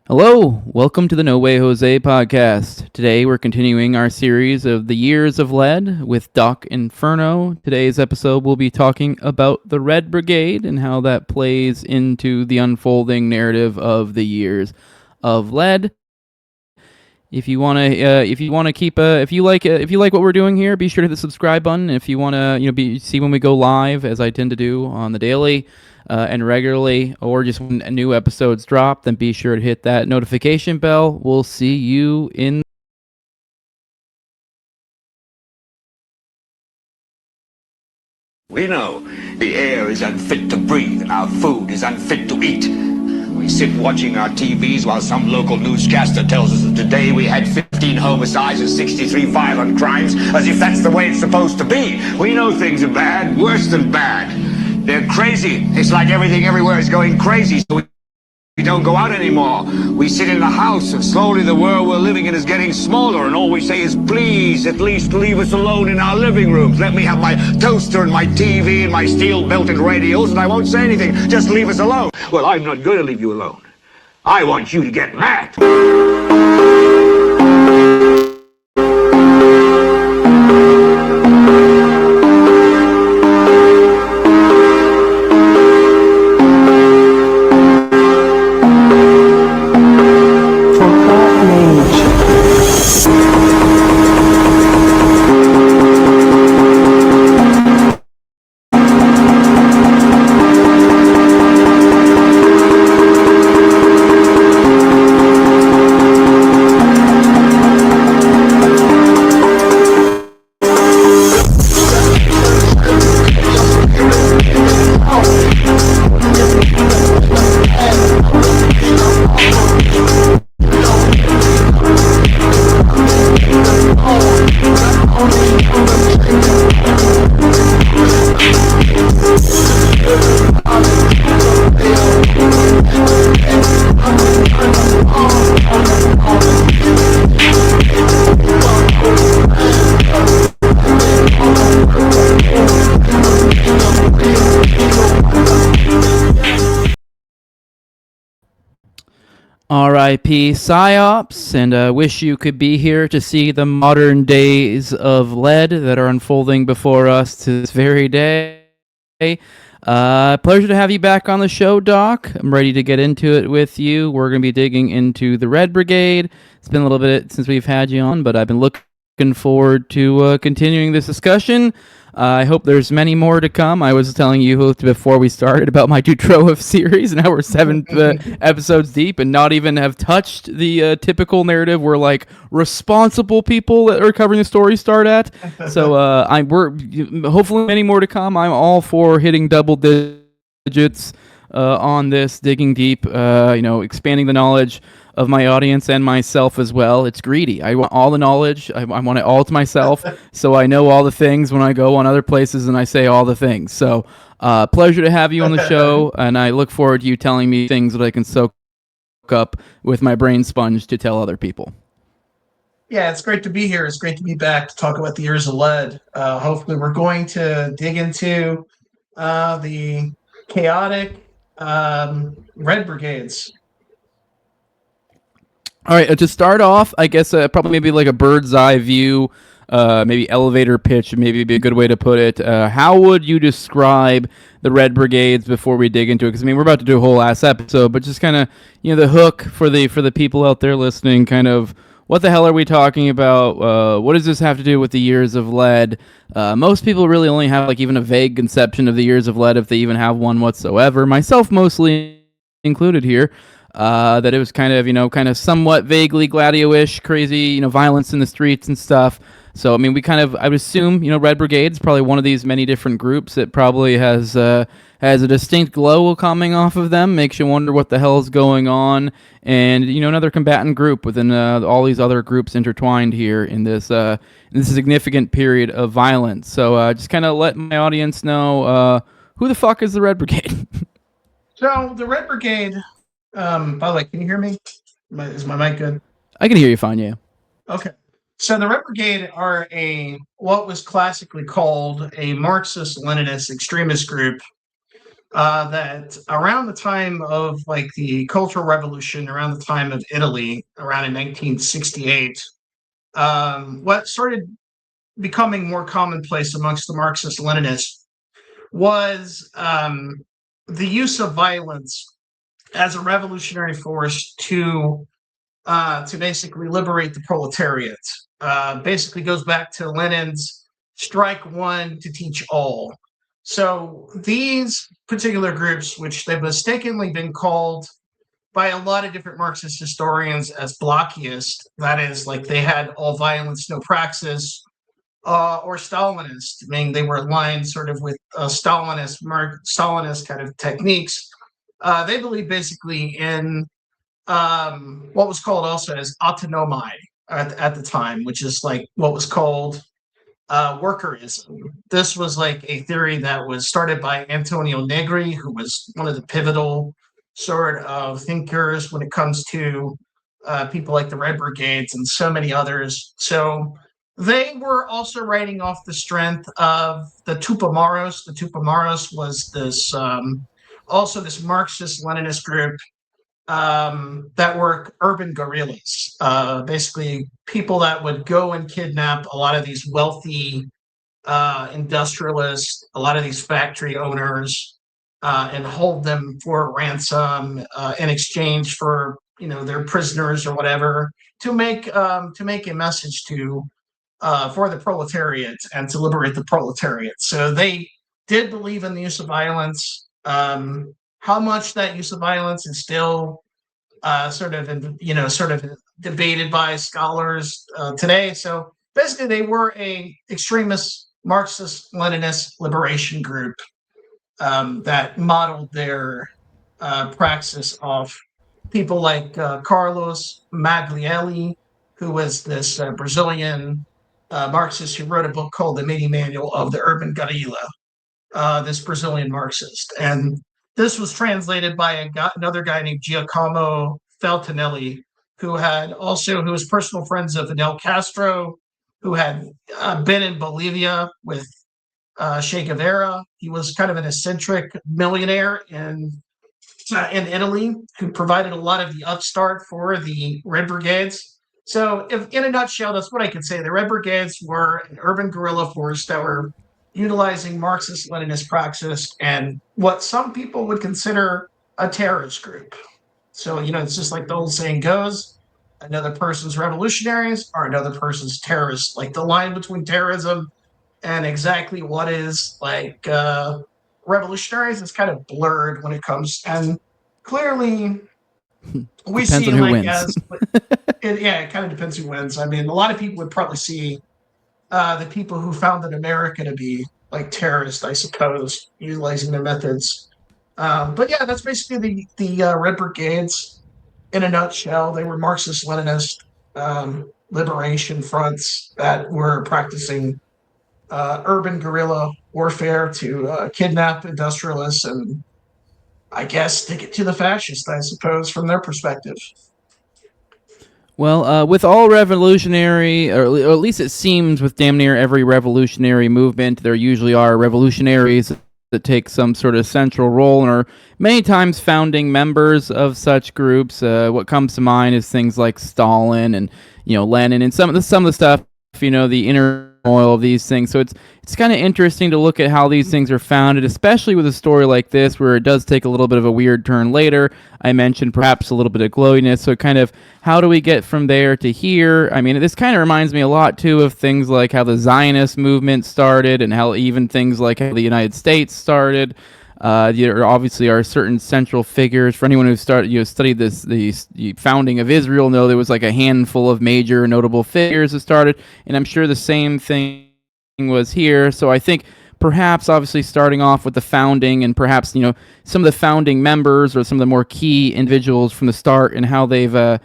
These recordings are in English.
Hello, welcome to the No Way Jose podcast. Today we're continuing our series of the Years of Lead with Doc Inferno. Today's episode we'll be talking about the Red Brigade and how that plays into the unfolding narrative of the Years of Lead. If you want to keep if you like what we're doing here, be sure to hit the subscribe button. If you want to see when we go live, as I tend to do on the daily and regularly, or just when new episodes drop, then be sure to hit that notification bell. We'll see you in. We know the air is unfit to breathe and our food is unfit to eat. We sit watching our TVs while some local newscaster tells us that today we had 15 homicides and 63 violent crimes, as if that's the way it's supposed to be. We know things are bad, worse than bad. They're crazy. It's like everything everywhere is going crazy, so we don't go out anymore. We sit in the house, and slowly the world we're living in is getting smaller, and all we say is, please, at least leave us alone in our living rooms. Let me have my toaster and my TV and my steel-belted radios, and I won't say anything. Just leave us alone. Well, I'm not going to leave you alone. I want you to get mad. R.I.P. PsyOps, and wish you could be here to see the modern days of lead that are unfolding before us to this very day. Pleasure to have you back on the show, Doc. I'm ready to get into it with you. We're going to be digging into the Red Brigade. It's been a little bit since we've had you on, but I've been looking forward to continuing this discussion. I hope there's many more to come. I was telling you before we started about my Dutrow series. Now we're 7 episodes deep and not even have touched the typical narrative where like responsible people that are covering the story start at. So we're hopefully many more to come. I'm all for hitting double digits on this, digging deep, expanding the knowledge of my audience and myself as well. It's greedy. I want all the knowledge. I want it all to myself, so I know all the things when I go on other places and I say all the things. So pleasure to have you on the show, and I look forward to you telling me things that I can soak up with my brain sponge to tell other people. Yeah, it's great to be here. It's great to be back to talk about the Years of Lead. Hopefully we're going to dig into the chaotic Red Brigades. All right, to start off, I guess probably maybe like a bird's eye view, maybe elevator pitch, maybe be a good way to put it. How would you describe the Red Brigades before we dig into it? Because I mean, we're about to do a whole ass episode, but just kind of the hook for the people out there listening, kind of what the hell are we talking about? What does this have to do with the Years of Lead? Most people really only have like even a vague conception of the Years of Lead, if they even have one whatsoever. Myself mostly included here. That it was kind of somewhat vaguely Gladio-ish, crazy, violence in the streets and stuff. So, I mean, I would assume, Red Brigade is probably one of these many different groups that probably has a distinct glow coming off of them, makes you wonder what the hell is going on, and, another combatant group within all these other groups intertwined here in this significant period of violence. So, just kind of let my audience know, who the fuck is the Red Brigade? So, the Red Brigade... by the way, can you hear me? Is my mic good? I can hear you fine, yeah. Okay. So the Red Brigade are what was classically called a Marxist-Leninist extremist group that around the time of like the Cultural Revolution, around the time of Italy, around in 1968, what started becoming more commonplace amongst the Marxist-Leninists was the use of violence as a revolutionary force to basically liberate the proletariat. Basically goes back to Lenin's strike one to teach all. So these particular groups, which they've mistakenly been called by a lot of different Marxist historians as Blockiist, that is, like they had all violence, no praxis, or Stalinist, meaning they were aligned sort of with Stalinist kind of techniques. They believe basically in what was called also as autonomai at the time, which is like what was called workerism. This was like a theory that was started by Antonio Negri, who was one of the pivotal sort of thinkers when it comes to people like the Red Brigades and so many others. So they were also writing off the strength of the Tupamaros. The Tupamaros was this also this Marxist-Leninist group that were urban guerrillas, basically people that would go and kidnap a lot of these wealthy industrialists, a lot of these factory owners, and hold them for ransom in exchange for their prisoners or whatever to make a message to for the proletariat and to liberate the proletariat. So they did believe in the use of violence. How much that use of violence is still sort of debated by scholars today. So basically, they were a extremist Marxist-Leninist liberation group that modeled their praxis off people like Carlos Maglielli, who was this Brazilian Marxist who wrote a book called The Mini Manual of the Urban Guerrilla, this Brazilian Marxist. And this was translated by another guy named Giacomo Feltinelli, who was personal friends of Fidel Castro, who had been in Bolivia with Che Guevara. He was kind of an eccentric millionaire in Italy who provided a lot of the upstart for the Red Brigades. So if, in a nutshell, that's what I could say. The Red Brigades were an urban guerrilla force that were utilizing Marxist-Leninist praxis and what some people would consider a terrorist group. So, it's just like the old saying goes, another person's revolutionaries are another person's terrorists. Like the line between terrorism and exactly what is like revolutionaries is kind of blurred when it comes, and clearly we Depends see on who like wins. it kind of depends who wins. I mean, a lot of people would probably see the people who founded America to be like terrorists, I suppose, utilizing their methods. But yeah, that's basically the Red Brigades in a nutshell. They were Marxist-Leninist liberation fronts that were practicing urban guerrilla warfare to kidnap industrialists and, I guess, stick it to the fascists, I suppose, from their perspective. Well, with all revolutionary, or at least it seems with damn near every revolutionary movement, there usually are revolutionaries that take some sort of central role and are many times founding members of such groups. What comes to mind is things like Stalin and Lenin and some of the stuff. The inner oil of these things. So it's kind of interesting to look at how these things are founded, especially with a story like this where it does take a little bit of a weird turn later. I mentioned perhaps a little bit of glowiness. So kind of how do we get from there to here? I mean, this kind of reminds me a lot too of things like how the Zionist movement started and how even things like how the United States started. There obviously are certain central figures. For anyone who studied the founding of Israel, know there was like a handful of major notable figures that started, and I'm sure the same thing was here. So I think perhaps obviously starting off with the founding and perhaps some of the founding members or some of the more key individuals from the start and how they've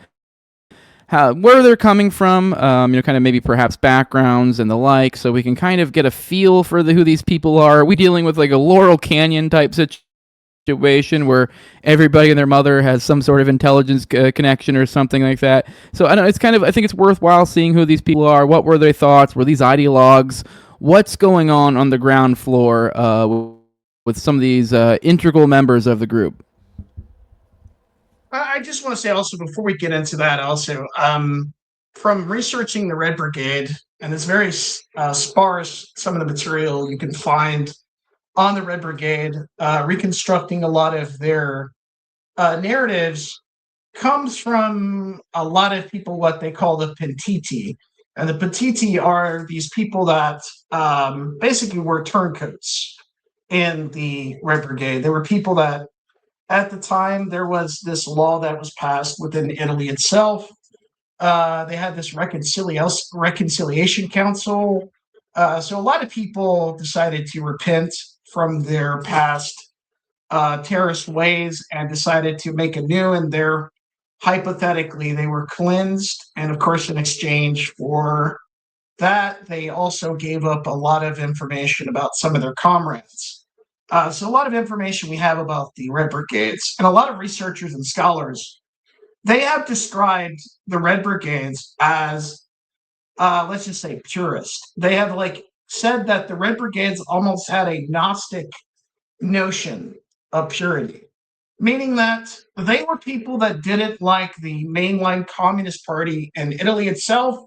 where they're coming from, kind of maybe perhaps backgrounds and the like, so we can kind of get a feel for who these people are. Are we dealing with like a Laurel Canyon type situation where everybody and their mother has some sort of intelligence connection or something like that? So I think it's worthwhile seeing who these people are. What were their thoughts? Were these ideologues? What's going on the ground floor with some of these integral members of the group? I just want to say also, before we get into that, also, from researching the Red Brigade, and it's very sparse, some of the material you can find on the Red Brigade, reconstructing a lot of their narratives, comes from a lot of people, what they call the Pentiti. And the Pentiti are these people that basically were turncoats in the Red Brigade. They were people that, at the time, there was this law that was passed within Italy itself. They had this reconciliation council. So a lot of people decided to repent from their past terrorist ways and decided to make anew, and hypothetically, they were cleansed. And of course, in exchange for that, they also gave up a lot of information about some of their comrades. So a lot of information we have about the Red Brigades, and a lot of researchers and scholars, they have described the Red Brigades as, let's just say, purist. They have said that the Red Brigades almost had a Gnostic notion of purity, meaning that they were people that didn't like the mainline Communist Party in Italy itself.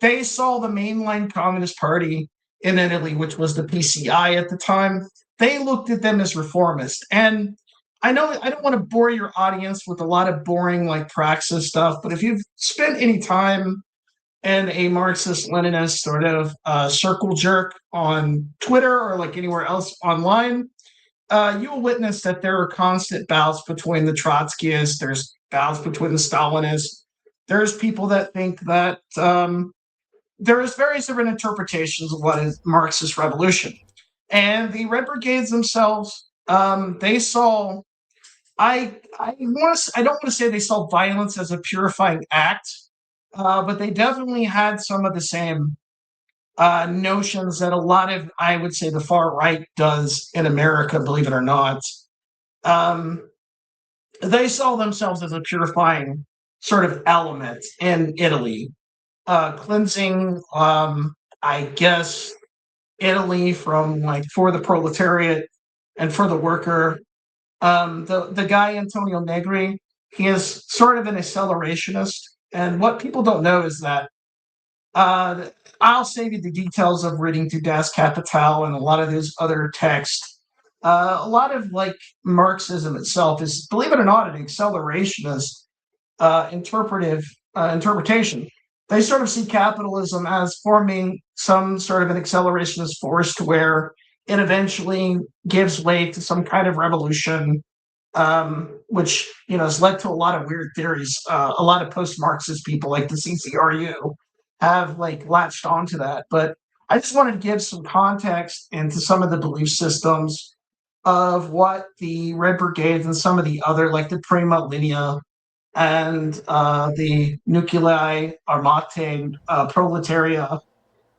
They saw the mainline Communist Party in Italy, which was the PCI at the time. They looked at them as reformist. And I know I don't want to bore your audience with a lot of boring praxis stuff, but if you've spent any time in a Marxist-Leninist sort of circle jerk on Twitter or anywhere else online, you will witness that there are constant bouts between the Trotskyists. There's bouts between the Stalinists. There's people that think that there's various different interpretations of what is Marxist revolution. And the Red Brigades themselves, they saw, I don't want to say they saw violence as a purifying act, but they definitely had some of the same notions that a lot of, I would say, the far right does in America, believe it or not. They saw themselves as a purifying sort of element in Italy, cleansing, I guess, Italy from for the proletariat and for the worker. The guy Antonio Negri, he is sort of an accelerationist, and what people don't know is that I'll save you the details of reading to Das Kapital and a lot of those other texts. A lot of Marxism itself is, believe it or not, an accelerationist interpretation. They sort of see capitalism as forming some sort of an accelerationist force to where it eventually gives way to some kind of revolution, which has led to a lot of weird theories. A lot of post-Marxist people like the CCRU have latched onto that. But I just wanted to give some context into some of the belief systems of what the Red Brigades and some of the other, the Prima Linea and the Nuclei Armate Proletaria,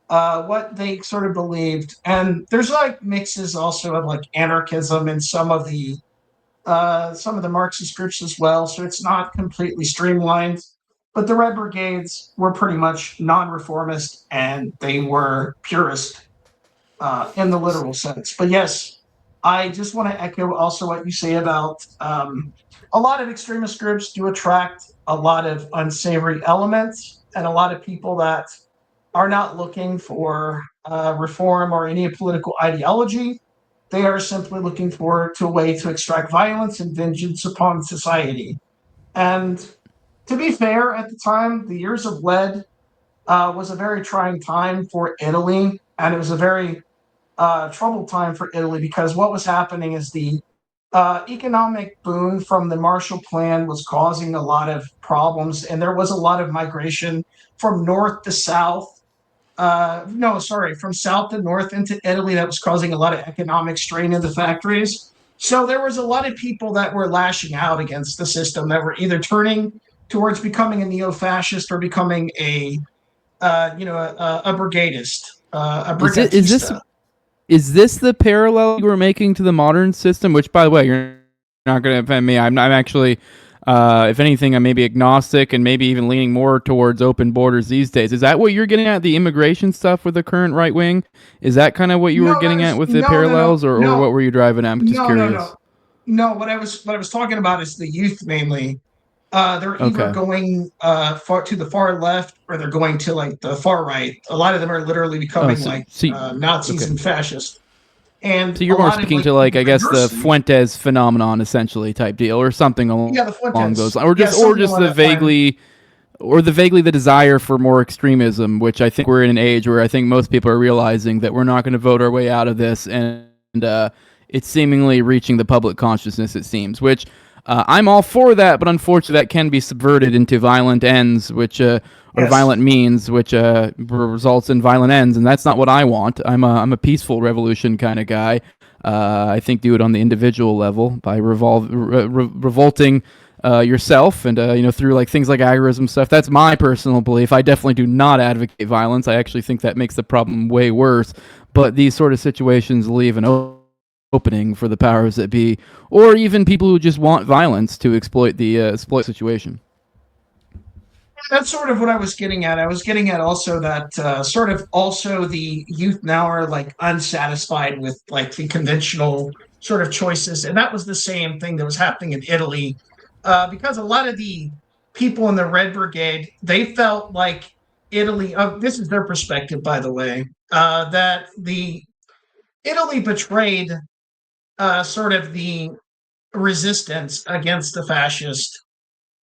what they sort of believed. And there's mixes also of anarchism in some of the Marxist groups as well. So it's not completely streamlined. But the Red Brigades were pretty much non-reformist, and they were purist in the literal sense. But yes, I just want to echo also what you say about a lot of extremist groups do attract a lot of unsavory elements and a lot of people that are not looking for reform or any political ideology. They are simply looking for a way to extract violence and vengeance upon society. And to be fair, at the time, the years of lead was a very trying time for Italy, and it was a very troubled time for Italy because what was happening is the economic boom from the Marshall Plan was causing a lot of problems, and there was a lot of migration from north to south. From south to north into Italy that was causing a lot of economic strain in the factories. So there was a lot of people that were lashing out against the system that were either turning towards becoming a neo-fascist or becoming a brigadist, a brigatista. Is this the parallel you were making to the modern system? Which, by the way, you're not going to offend me. I'm actually If anything, I'm maybe agnostic and maybe even leaning more towards open borders these days. Is that what you're getting at, the immigration stuff with the current right wing? Is that kind of what you were No, getting that at is with the no, no, no, parallels, or no, what were you driving at? I'm just no, no, curious. no, no. What I was talking about is the youth mainly. They're either Okay. going far to the far left or they're going to like the far right. A lot of them are literally Oh, becoming like Nazis okay. and fascists, and So a you're more lot of speaking like to, like, I guess the diversity. Fuentes phenomenon, essentially, type deal, or something Yeah, the along those Fuentes. lines, or Yeah, something just along the that line. vaguely the desire for more extremism, which I think we're in an age where I think most people are realizing that we're not going to vote our way out of this, and it's seemingly reaching the public consciousness, it seems, which I'm all for that, but unfortunately that can be subverted into violent ends, which or Yes. violent means, which results in violent ends, and that's not what I want. I'm a peaceful revolution kind of guy. I think do it on the individual level by revolting yourself, and through like things like agorism stuff. That's my personal belief. I definitely do not advocate violence. I actually think that makes the problem way worse. But these sort of situations leave an opening for the powers that be, or even people who just want violence to exploit the situation. That's sort of what I was getting at. I was getting at also that sort of also the youth now are like unsatisfied with like the conventional sort of choices, and that was the same thing that was happening in Italy, because a lot of the people in the Red Brigade they felt like Italy. This is their perspective, by the way, that the Italy betrayed sort of the resistance against the fascists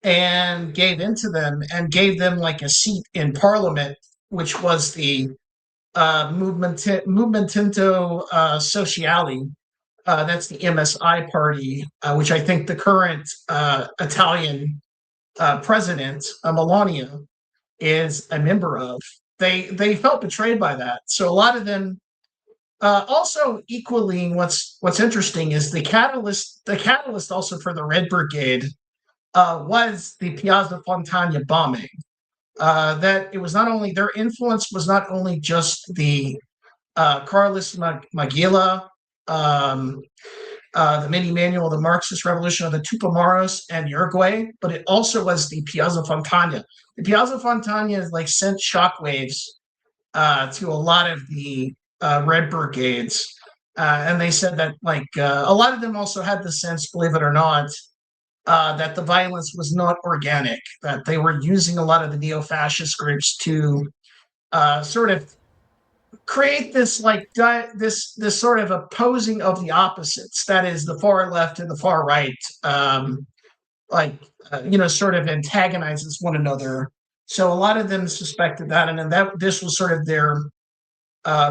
and gave into them and gave them like a seat in parliament, which was the Movimento Sociale. That's the MSI party, which I think the current Italian president, Melania, is a member of. They felt betrayed by that. So a lot of them also equally what's interesting is the catalyst also for the Red Brigade was the Piazza Fontana bombing. That it was not only their influence was not only just the Carlos Magilla, um, the mini manual of the Marxist Revolution of the Tupamaros and Uruguay, but it also was the Piazza Fontana. The Piazza Fontana is like sent shockwaves to a lot of the Red Brigades. And they said that like a lot of them also had the sense, believe it or not, that the violence was not organic, that they were using a lot of the neo-fascist groups to sort of create this like this sort of opposing of the opposites, that is the far left and the far right, like sort of antagonizes one another. So a lot of them suspected that, and then that this was sort of their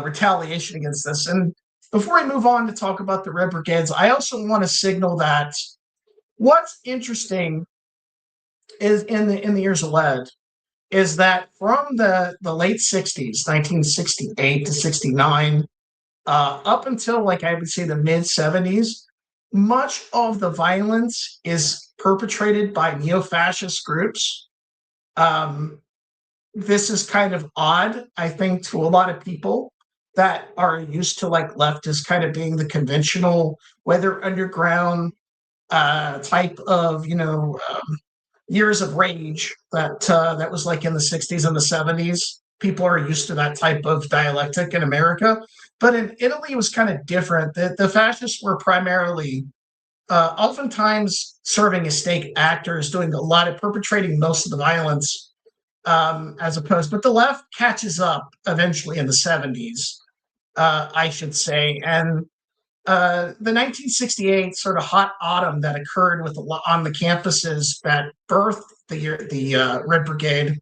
retaliation against this. And before we move on to talk about the Red Brigades, I also want to signal that what's interesting is in the years ahead is that from the late 60s, 1968 to 69, up until like I would say the mid 70s, much of the violence is perpetrated by neo-fascist groups. Um, this is kind of odd, I think, to a lot of people that are used to like leftists kind of being the conventional, whether underground type of years of rage that was like in the 60s and the 70s. People are used to that type of dialectic in America, but in Italy it was kind of different. The fascists were primarily oftentimes serving as state actors, doing a lot of perpetrating most of the violence, as opposed. But the left catches up eventually in the 70s, I should say, and the 1968 sort of hot autumn that occurred on the campuses that birthed the Red Brigade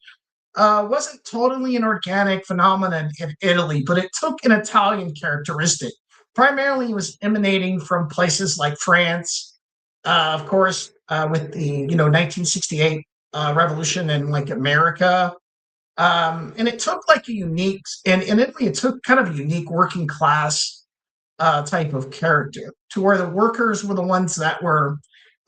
wasn't totally an organic phenomenon in Italy, but it took an Italian characteristic. Primarily, it was emanating from places like France, of course, with the 1968 revolution in like America. And it took like a unique, and in Italy, it took kind of a unique working class type of character, to where the workers were the ones that were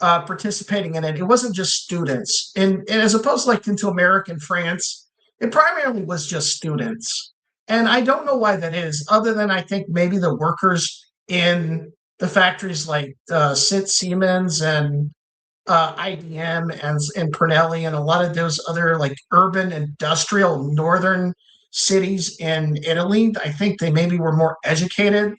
participating in it. It wasn't just students, and as opposed to like into American France, it primarily was just students. And I don't know why that is, other than I think maybe the workers in the factories like Siemens and IBM and Pernelli and a lot of those other like urban industrial northern cities in Italy. I think they maybe were more educated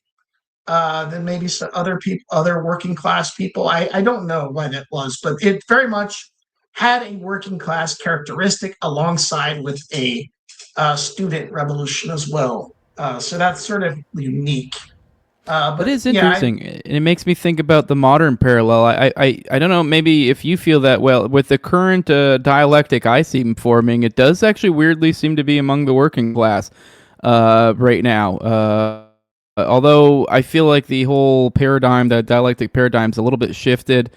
than maybe some other people, other working class people. I don't know why that was, but it very much had a working class characteristic alongside with a student revolution as well. So that's sort of unique. That But is yeah, interesting, and it makes me think about the modern parallel. I don't know, maybe if you feel that. Well, with the current dialectic I see forming, it does actually weirdly seem to be among the working class right now. Although I feel like the whole paradigm, the dialectic paradigm, is a little bit shifted.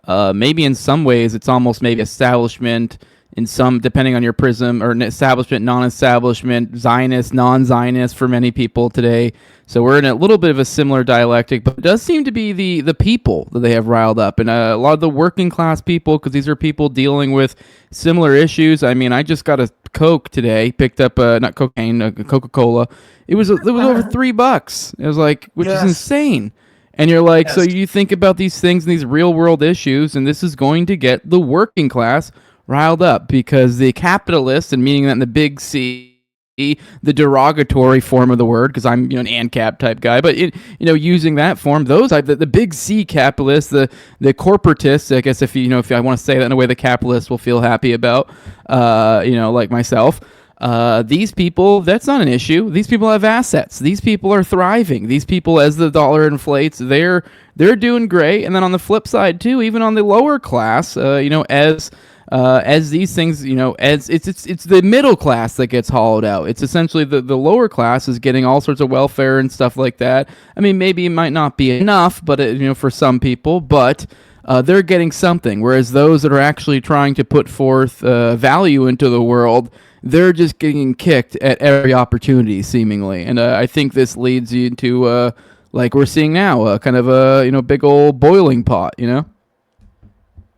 Maybe in some ways it's almost maybe establishment in some, depending on your prism, or establishment, non-establishment, Zionist, non-Zionist for many people today. So we're in a little bit of a similar dialectic, but it does seem to be the people that they have riled up, and a lot of the working class people, because these are people dealing with similar issues. I mean, I just got a Coke today, picked up not cocaine, Coca-Cola. It was over $3. It was like, which is yes, insane. And you're like, so yes. you think about these things and these real world issues, and this is going to get the working class riled up, because the capitalists, and meaning that in the big C, the derogatory form of the word, because I'm an ANCAP type guy, but using that form, those the big C capitalists, the corporatists, I guess, if I want to say that in a way the capitalists will feel happy about, like myself. These people, that's not an issue. These people have assets. These people are thriving. These people, as the dollar inflates, they're doing great. And then on the flip side too, even on the lower class, as these things, as it's the middle class that gets hollowed out. It's essentially the lower class is getting all sorts of welfare and stuff like that. I mean, maybe it might not be enough, but for some people, but they're getting something. Whereas those that are actually trying to put forth value into the world, they're just getting kicked at every opportunity, seemingly. And I think this leads you to, like we're seeing now, kind of a big old boiling pot.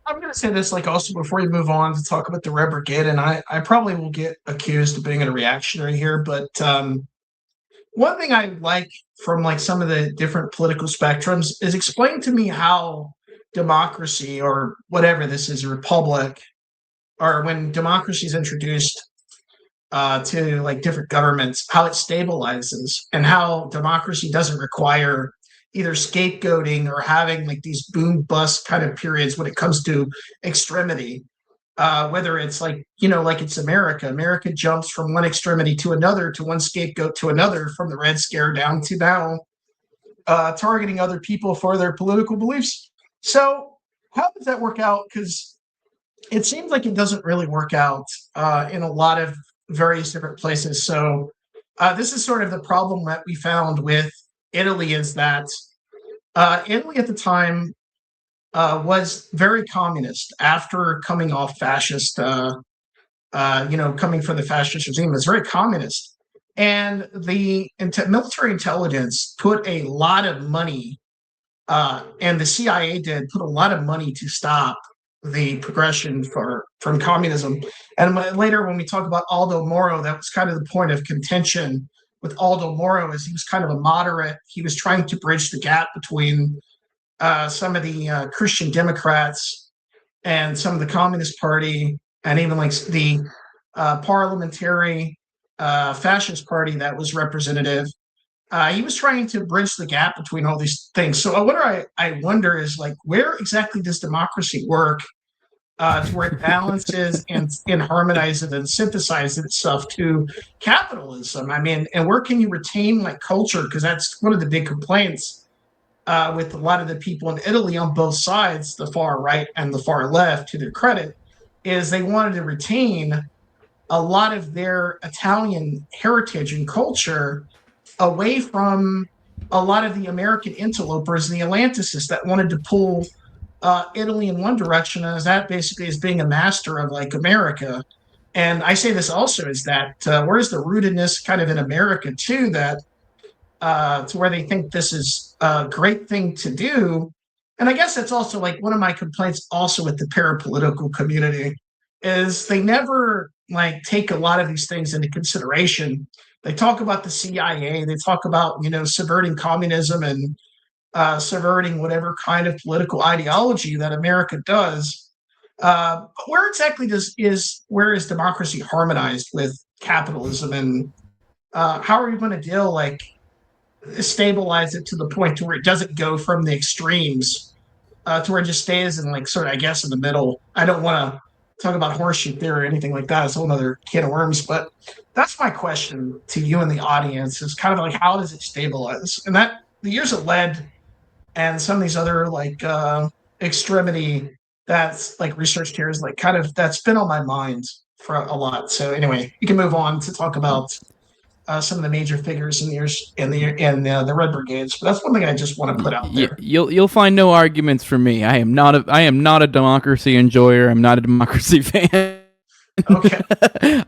I'm going to say this, like, also before you move on to talk about the Red Brigade, and I probably will get accused of being a reactionary here, but one thing I like from like some of the different political spectrums is explain to me how democracy, or whatever this is, a republic, or when democracy is introduced to like different governments, how it stabilizes, and how democracy doesn't require either scapegoating or having like these boom bust kind of periods when it comes to extremity. Whether it's like it's America. America jumps from one extremity to another, to one scapegoat to another, from the Red Scare down to now targeting other people for their political beliefs. So how does that work out? Because it seems like it doesn't really work out in a lot of various different places. So this is sort of the problem that we found with Italy, is that Italy at the time was very communist after coming off fascist, coming from the fascist regime. It was very communist. And the military intelligence put a lot of money, and the CIA did put a lot of money to stop the progression from communism. And later, when we talk about Aldo Moro, that was kind of the point of contention with Aldo Moro, is he was kind of a moderate. He was trying to bridge the gap between some of the Christian Democrats and some of the Communist Party, and even like the parliamentary fascist party that was representative. He was trying to bridge the gap between all these things. So I wonder is, like, where exactly does democracy work to where it balances and harmonizes and synthesizes itself to capitalism? I mean, and where can you retain like culture? Because that's one of the big complaints with a lot of the people in Italy on both sides, the far right and the far left, to their credit, is they wanted to retain a lot of their Italian heritage and culture away from a lot of the American interlopers and the Atlanticists that wanted to pull Italy in one direction, as that basically is being a master of like America. And I say this also is that where's the rootedness kind of in America too, that to where they think this is a great thing to do. And I guess that's also like one of my complaints also with the parapolitical community, is they never like take a lot of these things into consideration. They talk about the CIA, they talk about, subverting communism and subverting whatever kind of political ideology that America does. Where exactly where is democracy harmonized with capitalism, and how are you going to stabilize it to the point to where it doesn't go from the extremes to where it just stays in sort of, I guess, in the middle? I don't want to talk about horseshoe theory or anything like that. It's a whole other can of worms. But that's my question to you and the audience: is kind of like, how does it stabilize? And that the years it led, and some of these other extremity that's researched here is kind of that's been on my mind for a lot. So anyway, you can move on to talk about some of the major figures in the Red Brigades. But that's one thing I just want to put out there. You'll find no arguments from me. I am not a democracy enjoyer. I'm not a democracy fan. Okay.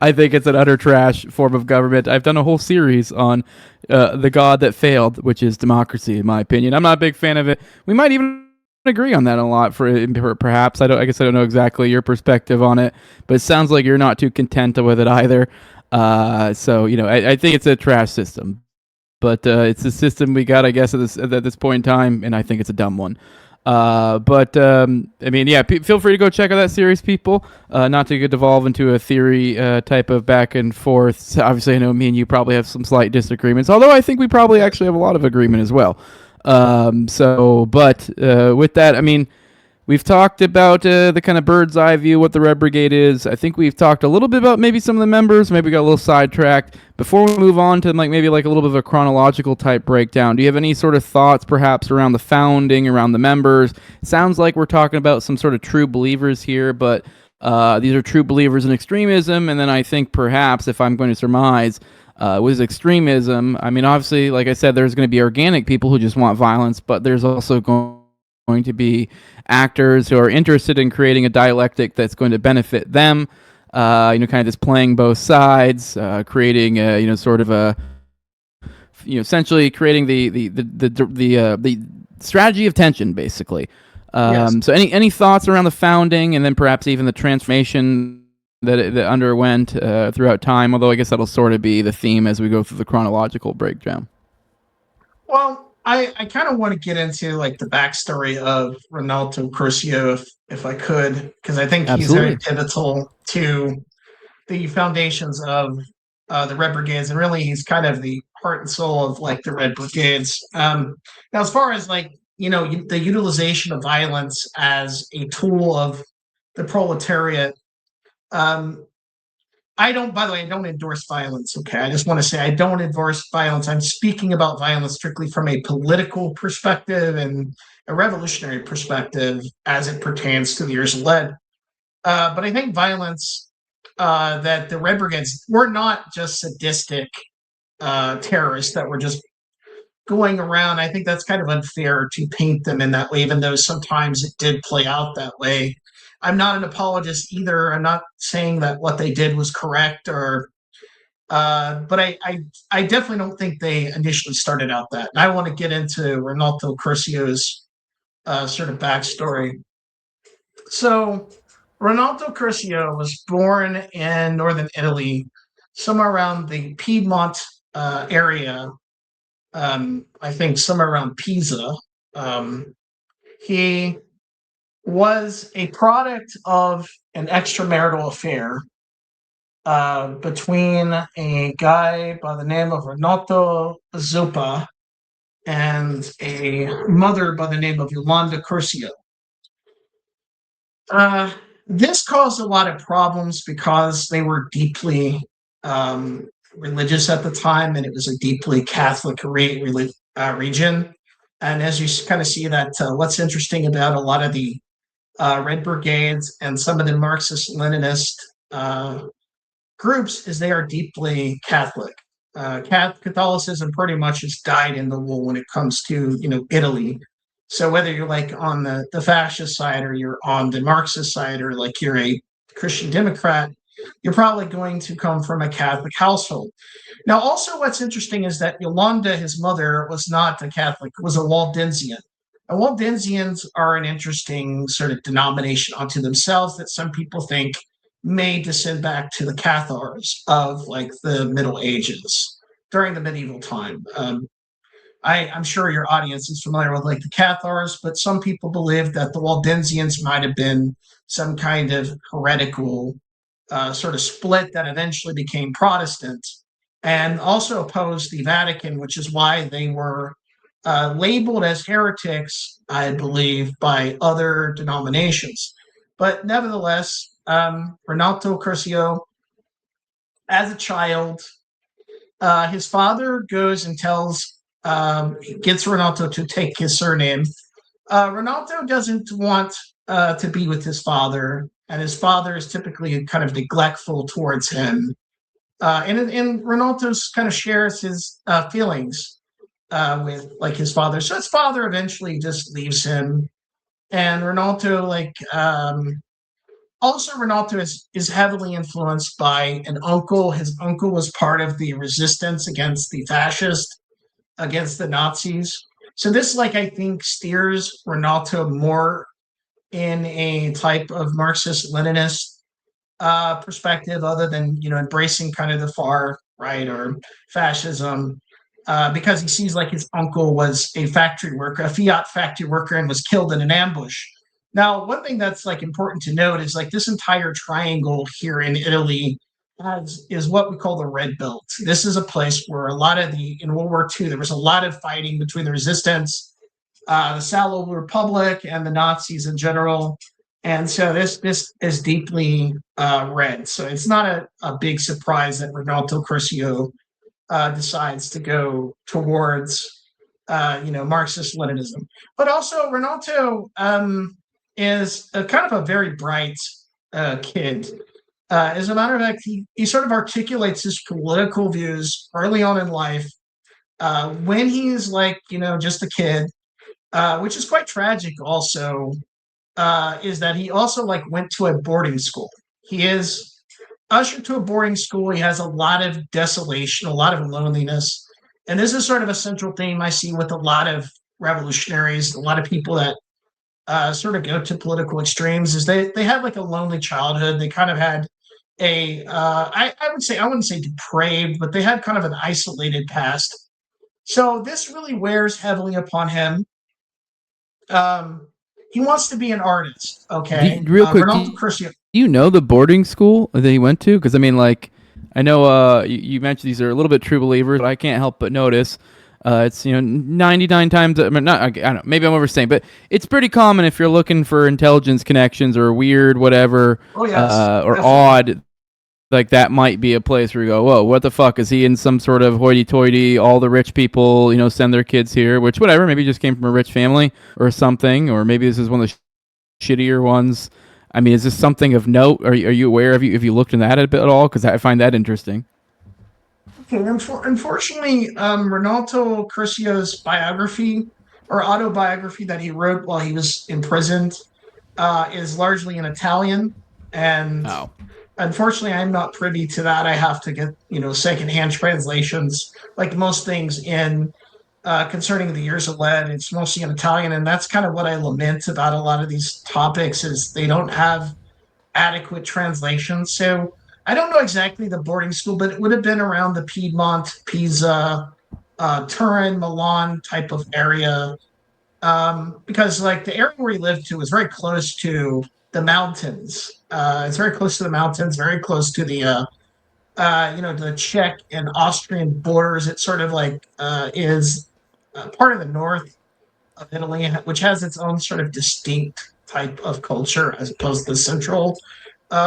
I think it's an utter trash form of government. I've done a whole series on the god that failed, which is democracy, in my opinion. I'm not a big fan of it. We might even agree on that a lot. For perhaps I guess I don't know exactly your perspective on it, but it sounds like you're not too content with it either. So I think it's a trash system, but it's a system we got, I guess, at this point in time, and I think it's a dumb one. But I mean, yeah, feel free to go check out that series, people. Not to devolve into a theory type of back and forth. So obviously, I know me and you probably have some slight disagreements, although I think we probably actually have a lot of agreement as well. But with that, I mean, we've talked about the kind of bird's eye view, what the Red Brigade is. I think we've talked a little bit about maybe some of the members. Maybe we got a little sidetracked. Before we move on to maybe a little bit of a chronological type breakdown, do you have any sort of thoughts perhaps around the founding, around the members? It sounds like we're talking about some sort of true believers here, but these are true believers in extremism. And then I think perhaps, if I'm going to surmise, with extremism, I mean, obviously, like I said, there's going to be organic people who just want violence, but there's also going to be actors who are interested in creating a dialectic that's going to benefit them. Kind of just playing both sides, creating sort of a essentially creating the strategy of tension, basically. Yes. So any thoughts around the founding, and then perhaps even the transformation that underwent throughout time? Although I guess that'll sort of be the theme as we go through the chronological breakdown. Well, I kind of want to get into the backstory of Renato Curcio if I could, because I think he's very pivotal to the foundations of the Red Brigades, and really he's kind of the heart and soul of the Red Brigades. Now, as far as the utilization of violence as a tool of the proletariat, I don't endorse violence. Okay. I just want to say I don't endorse violence. I'm speaking about violence strictly from a political perspective and a revolutionary perspective as it pertains to the years led. But I think violence that the Red Brigades were not just sadistic terrorists that were just going around. I think that's kind of unfair to paint them in that way, even though sometimes it did play out that way. I'm not an apologist either. I'm not saying that what they did was correct, but I definitely don't think they initially started out that. And I want to get into Renato Curcio's sort of backstory. So Renato Curcio was born in northern Italy, somewhere around the Piedmont area. I think somewhere around Pisa. He was a product of an extramarital affair between a guy by the name of Renato Zuppa and a mother by the name of Yolanda Curcio. This caused a lot of problems because they were deeply religious at the time, and it was a deeply Catholic region. And as you kind of see that, what's interesting about a lot of the Red Brigades and some of the Marxist-Leninist groups is they are deeply Catholic. Catholicism pretty much has died in the wool when it comes to Italy. So whether you're on the fascist side, or you're on the Marxist side, or you're a Christian Democrat, you're probably going to come from a Catholic household. Now, also what's interesting is that Yolanda, his mother, was not a Catholic, was a Waldensian. And Waldensians are an interesting sort of denomination unto themselves that some people think may descend back to the Cathars of the Middle Ages during the medieval time. I'm sure your audience is familiar with like the Cathars, but some people believe that the Waldensians might have been some kind of heretical sort of split that eventually became Protestant, and also opposed the Vatican, which is why they were labeled as heretics, I believe, by other denominations. But nevertheless, Renato Curcio, as a child, his father goes and gets Renato to take his surname. Renato doesn't want to be with his father, and his father is typically kind of neglectful towards him. And Renato kind of shares his feelings with like his father. So his father eventually just leaves him, and Renato also Renato is heavily influenced by an uncle. His uncle was part of the resistance against the fascists, against the Nazis. So this, like, I think steers Renato more in a type of Marxist-Leninist perspective, other than embracing kind of the far right or fascism, because he sees like his uncle was a factory worker, a fiat factory worker, and was killed in an ambush. Now, one thing that's like important to note is like this entire triangle here in Italy is what we call the Red Belt. This is a place where in World War II, there was a lot of fighting between the resistance, the Salo Republic, and the Nazis in general. And so this is deeply red. So it's not a big surprise that Renato Curcio decides to go towards Marxist-Leninism. But also Renato is kind of a very bright kid. As a matter of fact, he sort of articulates his political views early on in life, when he's like just a kid, which is quite tragic. Also, is that he also like went to a boarding school. He is ushered to a boarding school. He has a lot of desolation, a lot of loneliness, and this is sort of a central theme I see with a lot of revolutionaries, a lot of people that sort of go to political extremes. Is they had like a lonely childhood. They kind of had I would say, I wouldn't say depraved, but they had kind of an isolated past. So this really wears heavily upon him. He wants to be an artist. Okay, Real quick, Renato Curcio. do you know the boarding school that he went to? Because I mean, like, I know you mentioned these are a little bit true believers, but I can't help but notice it's 99 times. I mean, not I don't know, maybe I'm overstating, but it's pretty common if you're looking for intelligence connections or weird whatever, Oh yes, or definitely. odd. Like that might be a place where you go, whoa, what the fuck? Is he in some sort of hoity-toity? All the rich people, send their kids here, which whatever. Maybe he just came from a rich family or something, or maybe this is one of the shittier ones. I mean, is this something of note? Are you aware? Have you looked into that a bit at all? Because I find that interesting. Okay, unfortunately, Renato Curcio's biography or autobiography that he wrote while he was imprisoned is largely in Italian, and Oh, unfortunately, I'm not privy to that. I have to get secondhand translations, like most things in concerning the years of lead. It's mostly in Italian, and that's kind of what I lament about a lot of these topics is they don't have adequate translations. So I don't know exactly the boarding school, but it would have been around the Piedmont, Pisa, Turin, Milan type of area, because like the area where he lived to was very close to the mountains. It's very close to the mountains, very close to the Czech and Austrian borders. It sort of like is part of the north of Italy, which has its own sort of distinct type of culture as opposed to the central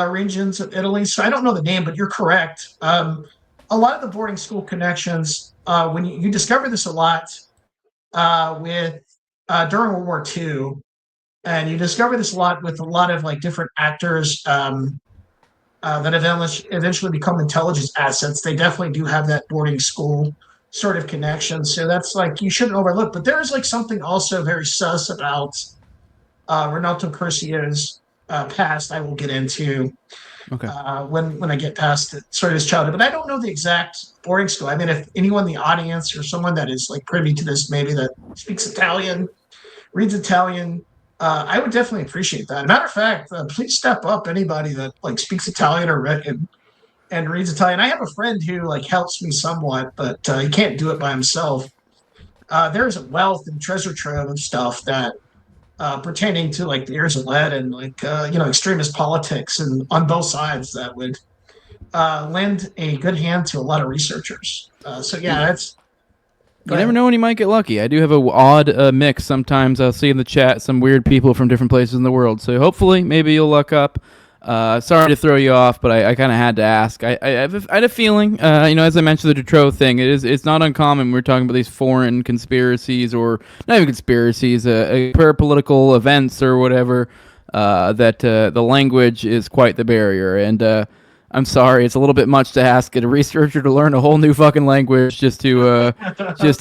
regions of Italy. So I don't know the name, but you're correct. A lot of the boarding school connections, when you discover this a lot with during World War II, and you discover this a lot with a lot of like different actors that eventually become intelligence assets. They definitely do have that boarding school sort of connection. So that's like you shouldn't overlook. But there's like something also very sus about Renato Curcio's past. I will get into okay. when I get past it, sort of his childhood. But I don't know the exact boarding school. I mean, if anyone in the audience or someone that is like privy to this, maybe that speaks Italian, reads Italian, I would definitely appreciate that. Matter of fact, please step up anybody that like speaks Italian or and reads Italian. I have a friend who like helps me somewhat, but he can't do it by himself. there's a wealth and treasure trove of stuff that pertaining to like the years of lead and like extremist politics and on both sides that would lend a good hand to a lot of researchers. So yeah, that's. Go You never ahead. know when you might get lucky. I do have a odd mix. Sometimes I'll see in the chat some weird people from different places in the world. So hopefully, maybe you'll luck up. Sorry to throw you off, but I kind of had to ask. I had a feeling, as I mentioned, the Dutroux thing. It's not uncommon. We're talking about these foreign conspiracies, or not even conspiracies, parapolitical events or whatever. That the language is quite the barrier, and I'm sorry, it's a little bit much to ask a researcher to learn a whole new fucking language just to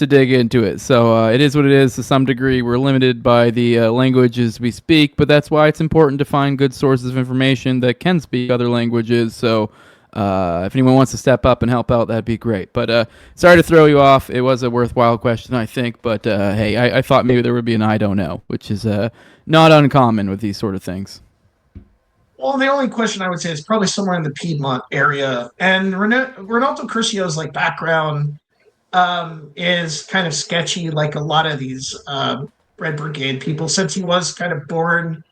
dig into it. So it is what it is. To some degree, we're limited by the languages we speak, but that's why it's important to find good sources of information that can speak other languages. So if anyone wants to step up and help out, that'd be great. But sorry to throw you off. It was a worthwhile question, I think. But hey, I thought maybe there would be an I don't know, which is not uncommon with these sort of things. Well, the only question I would say is probably somewhere in the Piedmont area. And Renato Curcio's like background is kind of sketchy, like a lot of these Red Brigade people, since he was kind of born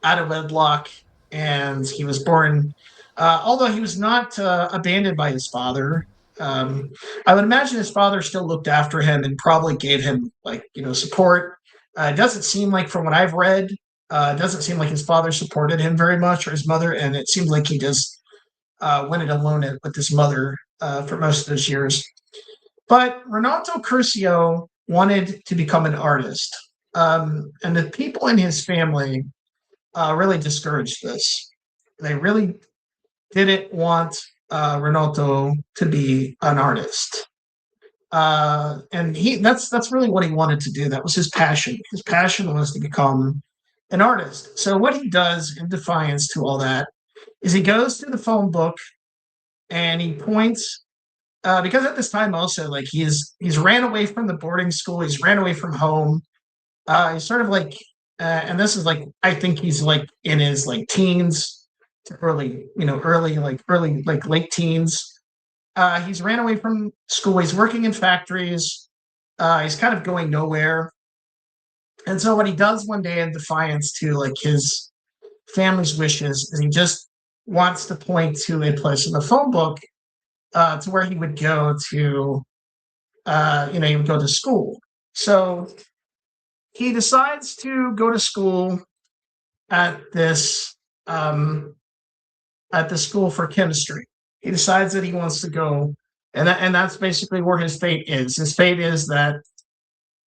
out of wedlock, and he was born, although he was not abandoned by his father. Um, I would imagine his father still looked after him and probably gave him like support. It doesn't seem like, from what I've read, it doesn't seem like his father supported him very much, or his mother, and it seems like he just went it alone with his mother for most of those years. But Renato Curcio wanted to become an artist, and the people in his family really discouraged this. They really didn't want Renato to be an artist. And that's really what he wanted to do. That was his passion. His passion was to become an artist. So what he does in defiance to all that is he goes to the phone book and he points, because at this time also, like, he's ran away from the boarding school, he's ran away from home. He's sort of like, and this is like, I think he's like in his like teens to early like late teens. He's ran away from school. He's working in factories. He's kind of going nowhere. And so what he does one day in defiance to like his family's wishes is he just wants to point to a place in the phone book to where he would go to, he would go to school. So he decides to go to school at this at the school for chemistry. He decides that he wants to go, and that's basically where his fate is. His fate is that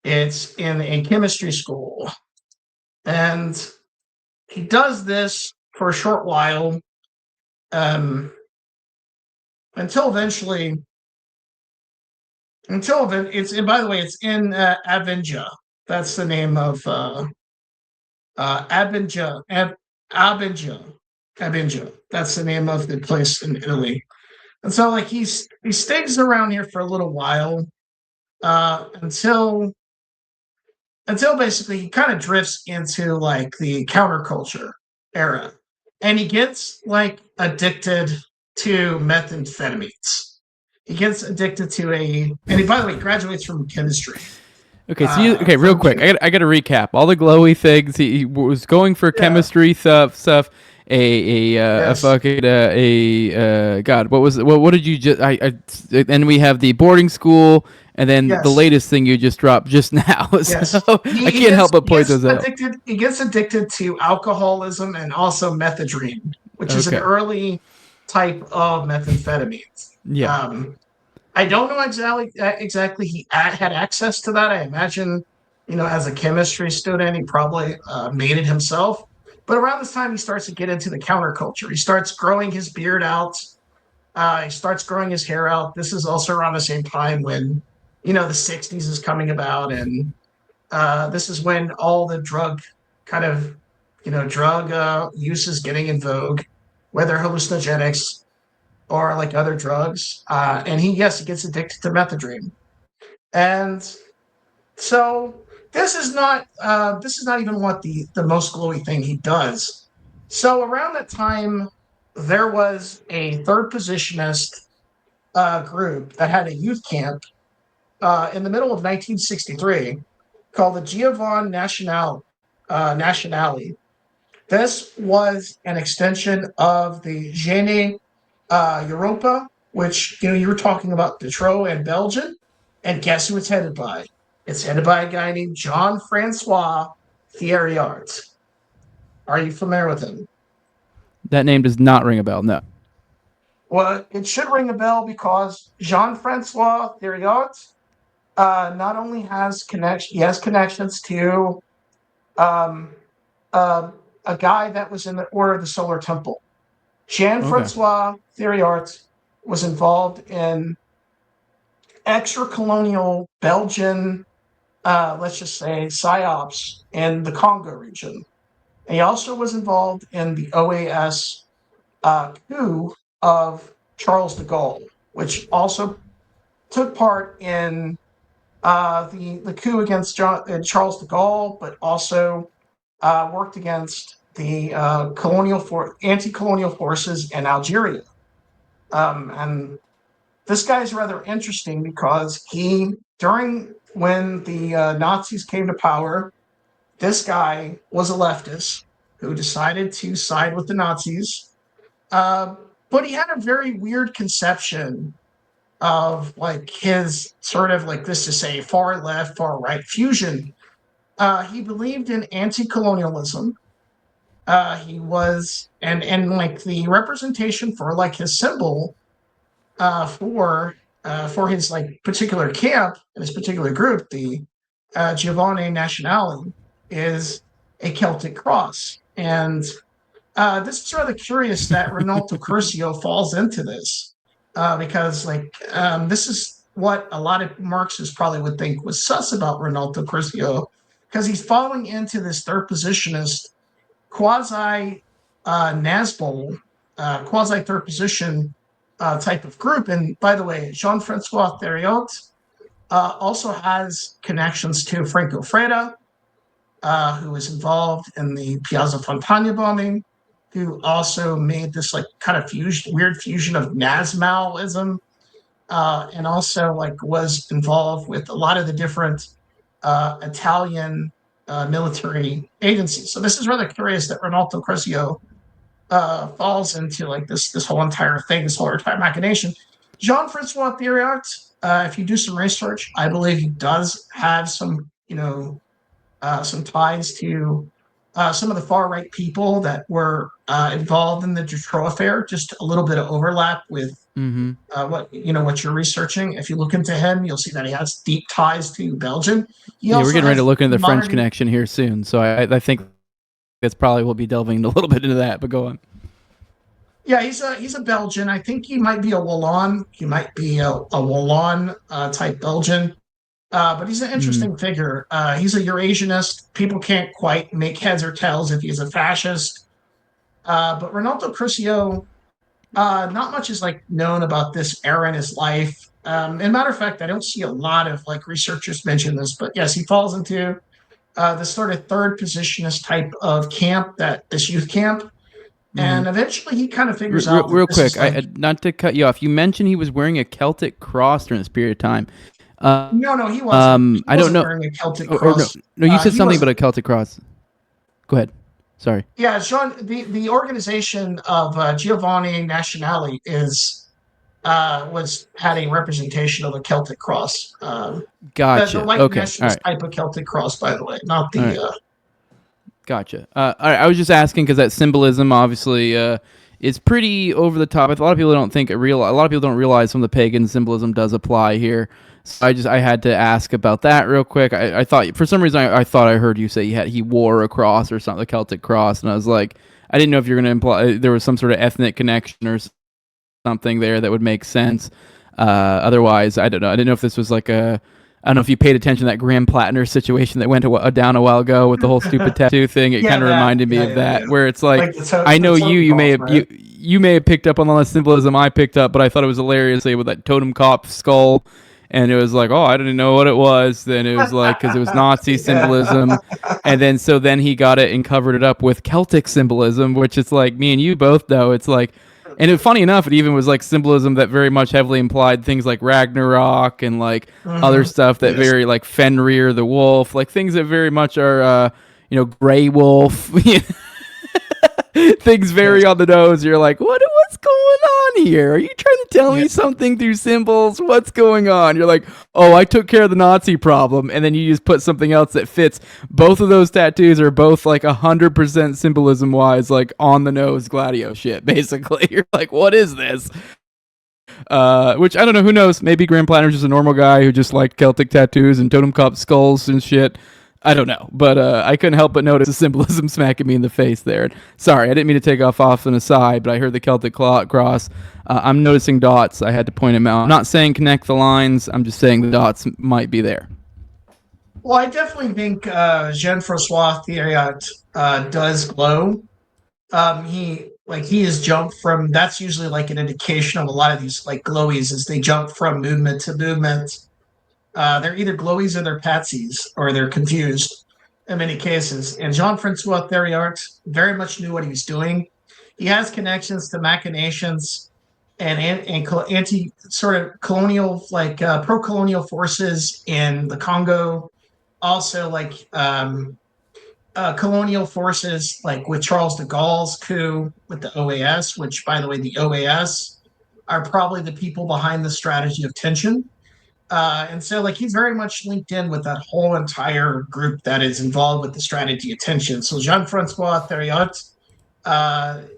it's in a chemistry school, and he does this for a short while, um, until eventually, it's. And by the way, it's in Avinja. That's the name of Avinja. Avinja. That's the name of the place in Italy. And so, like, he stays around here for a little while, until basically he kind of drifts into like the counterculture era, and he gets like addicted to methamphetamines. He gets addicted to and he, by the way, graduates from chemistry. Okay, so real quick, I got to recap all the glowy things. He was going for chemistry stuff. Yes. God, what did you just? And we have the boarding school, and then Yes. the latest thing you just dropped just now. Yes. So I can't help but point those out. He gets addicted to alcoholism and also methadone, which is an Okay. early type of methamphetamines. Yeah. I don't know exactly he had access to that. I imagine, as a chemistry student, he probably made it himself. But around this time, he starts to get into the counterculture. He starts growing his beard out. He starts growing his hair out. This is also around the same time when, the 60s is coming about. And this is when all the drug use is getting in vogue, whether hallucinogenics or like other drugs. And he gets addicted to methadone. And so this is not even what the most glowy thing he does. So around that time, there was a third positionist group that had a youth camp in the middle of 1963 called the Giovanni Nationale. This was an extension of the Gene Europa, which you were talking about Detroit and Belgium, and guess who it's headed by? It's headed by a guy named Jean-Francois Thierryart. Are you familiar with him? That name does not ring a bell. No. Well, it should ring a bell because Jean-Francois Thierryart not only has connections to um, a guy that was in the Order of the Solar Temple. Jean-Francois Thierryart was involved in extra-colonial Belgian, let's just say, psyops in the Congo region. And he also was involved in the OAS coup of Charles de Gaulle, which also took part in the coup against Charles de Gaulle, but also worked against the anti-colonial forces in Algeria. And this guy is rather interesting because when the Nazis came to power, this guy was a leftist who decided to side with the Nazis. But he had a very weird conception of like his sort of like this to say far left, far right fusion. He believed in anti-colonialism. He was and like the representation for like his symbol for his like particular camp and his particular group, the Giovanni Nationale, is a Celtic cross. And this is rather curious that Renato Curcio falls into this because this is what a lot of Marxists probably would think was sus about Renato Curcio, because he's falling into this third positionist quasi Nazbol, quasi third position type of group. And by the way, Jean-Francois Thierryart also has connections to Franco Freda, who was involved in the Piazza Fontana bombing, who also made this like kind of weird fusion of Nazism, and also like was involved with a lot of the different Italian military agencies. So this is rather curious that Renato Curcio falls into like this whole entire thing, this whole entire machination. Jean-Francois Thierryart, if you do some research, I believe he does have some, some ties to some of the far right people that were involved in the Detroit affair. Just a little bit of overlap with what you're researching. If you look into him, you'll see that he has deep ties to Belgium. We're getting ready to look into the French connection here soon, so I think that's probably we'll be delving a little bit into that. But go on. Yeah, he's a Belgian. I think he might be a Wallon. He might be a Wallon type Belgian. But he's an interesting figure. He's a Eurasianist. People can't quite make heads or tails if he's a fascist. But Renato Curcio, not much is like known about this era in his life. And matter of fact, I don't see a lot of like researchers mention this. But yes, he falls into this sort of third positionist type of camp, this youth camp. And eventually he kind of figures out. Real quick, not to cut you off, you mentioned he was wearing a Celtic cross during this period of time. No, he wasn't. I don't know. Wearing a Celtic cross. No, you said something about a Celtic cross. Go ahead. Sorry. Yeah, Sean. The organization of Giovanni Nationale had a representation of a Celtic cross. Gotcha. The white okay. nationalist type of Celtic cross, by the way, not the. Gotcha. I was just asking because that symbolism obviously is pretty over the top. A lot of people don't a lot of people don't realize some of the pagan symbolism does apply here. So I had to ask about that real quick. I thought for some reason I thought I heard you say he wore a cross or something, the Celtic cross, and I was like, I didn't know if you're going to imply there was some sort of ethnic connection or something there that would make sense. Otherwise, I don't know. I didn't know if this was like I don't know if you paid attention to that Graham Plattner situation that went down a while ago with the whole stupid tattoo thing. It kind of reminded me of that, where it's like I know you may have picked up on all the symbolism I picked up, but I thought it was hilarious with that totem cop skull, and it was like, oh, I didn't know what it was. Then it was like because it was Nazi symbolism, and then he got it and covered it up with Celtic symbolism, which is like me and you both know. It's like And funny enough, it even was like symbolism that very much heavily implied things like Ragnarok and like other stuff that Yes. very like Fenrir the wolf, like things that very much are, Grey Wolf, things Yes. very on the nose. You're like, what's going on here? Are you trying to tell Yeah. me something through symbols? What's going on? You're like, oh, I took care of the Nazi problem, and then you just put something else that fits. Both of those tattoos are both like 100% symbolism wise, like on the nose Gladio shit. Basically, you're like, what is this? Which I don't know. Who knows? Maybe Grand Planner's just a normal guy who just liked Celtic tattoos and totem cup skulls and shit. I don't know, but I couldn't help but notice the symbolism smacking me in the face there. Sorry, I didn't mean to take off an aside, but I heard the Celtic cross. I'm noticing dots. I had to point them out. I'm not saying connect the lines. I'm just saying the dots might be there. Well, I definitely think Jean-Francois Thiriot does glow. He has jumped from. That's usually like an indication of a lot of these like glowies as they jump from movement to movement. They're either glowies or they're patsies, or they're confused in many cases. And Jean-Francois Thiriot very much knew what he was doing. He has connections to machinations and anti sort of colonial, like pro-colonial forces in the Congo. Also, like colonial forces, like with Charles de Gaulle's coup with the OAS, which, by the way, the OAS are probably the people behind the strategy of tension. And so, like, he's very much linked in with that whole entire group that is involved with the strategy of tension. So Jean-Francois Thiriot,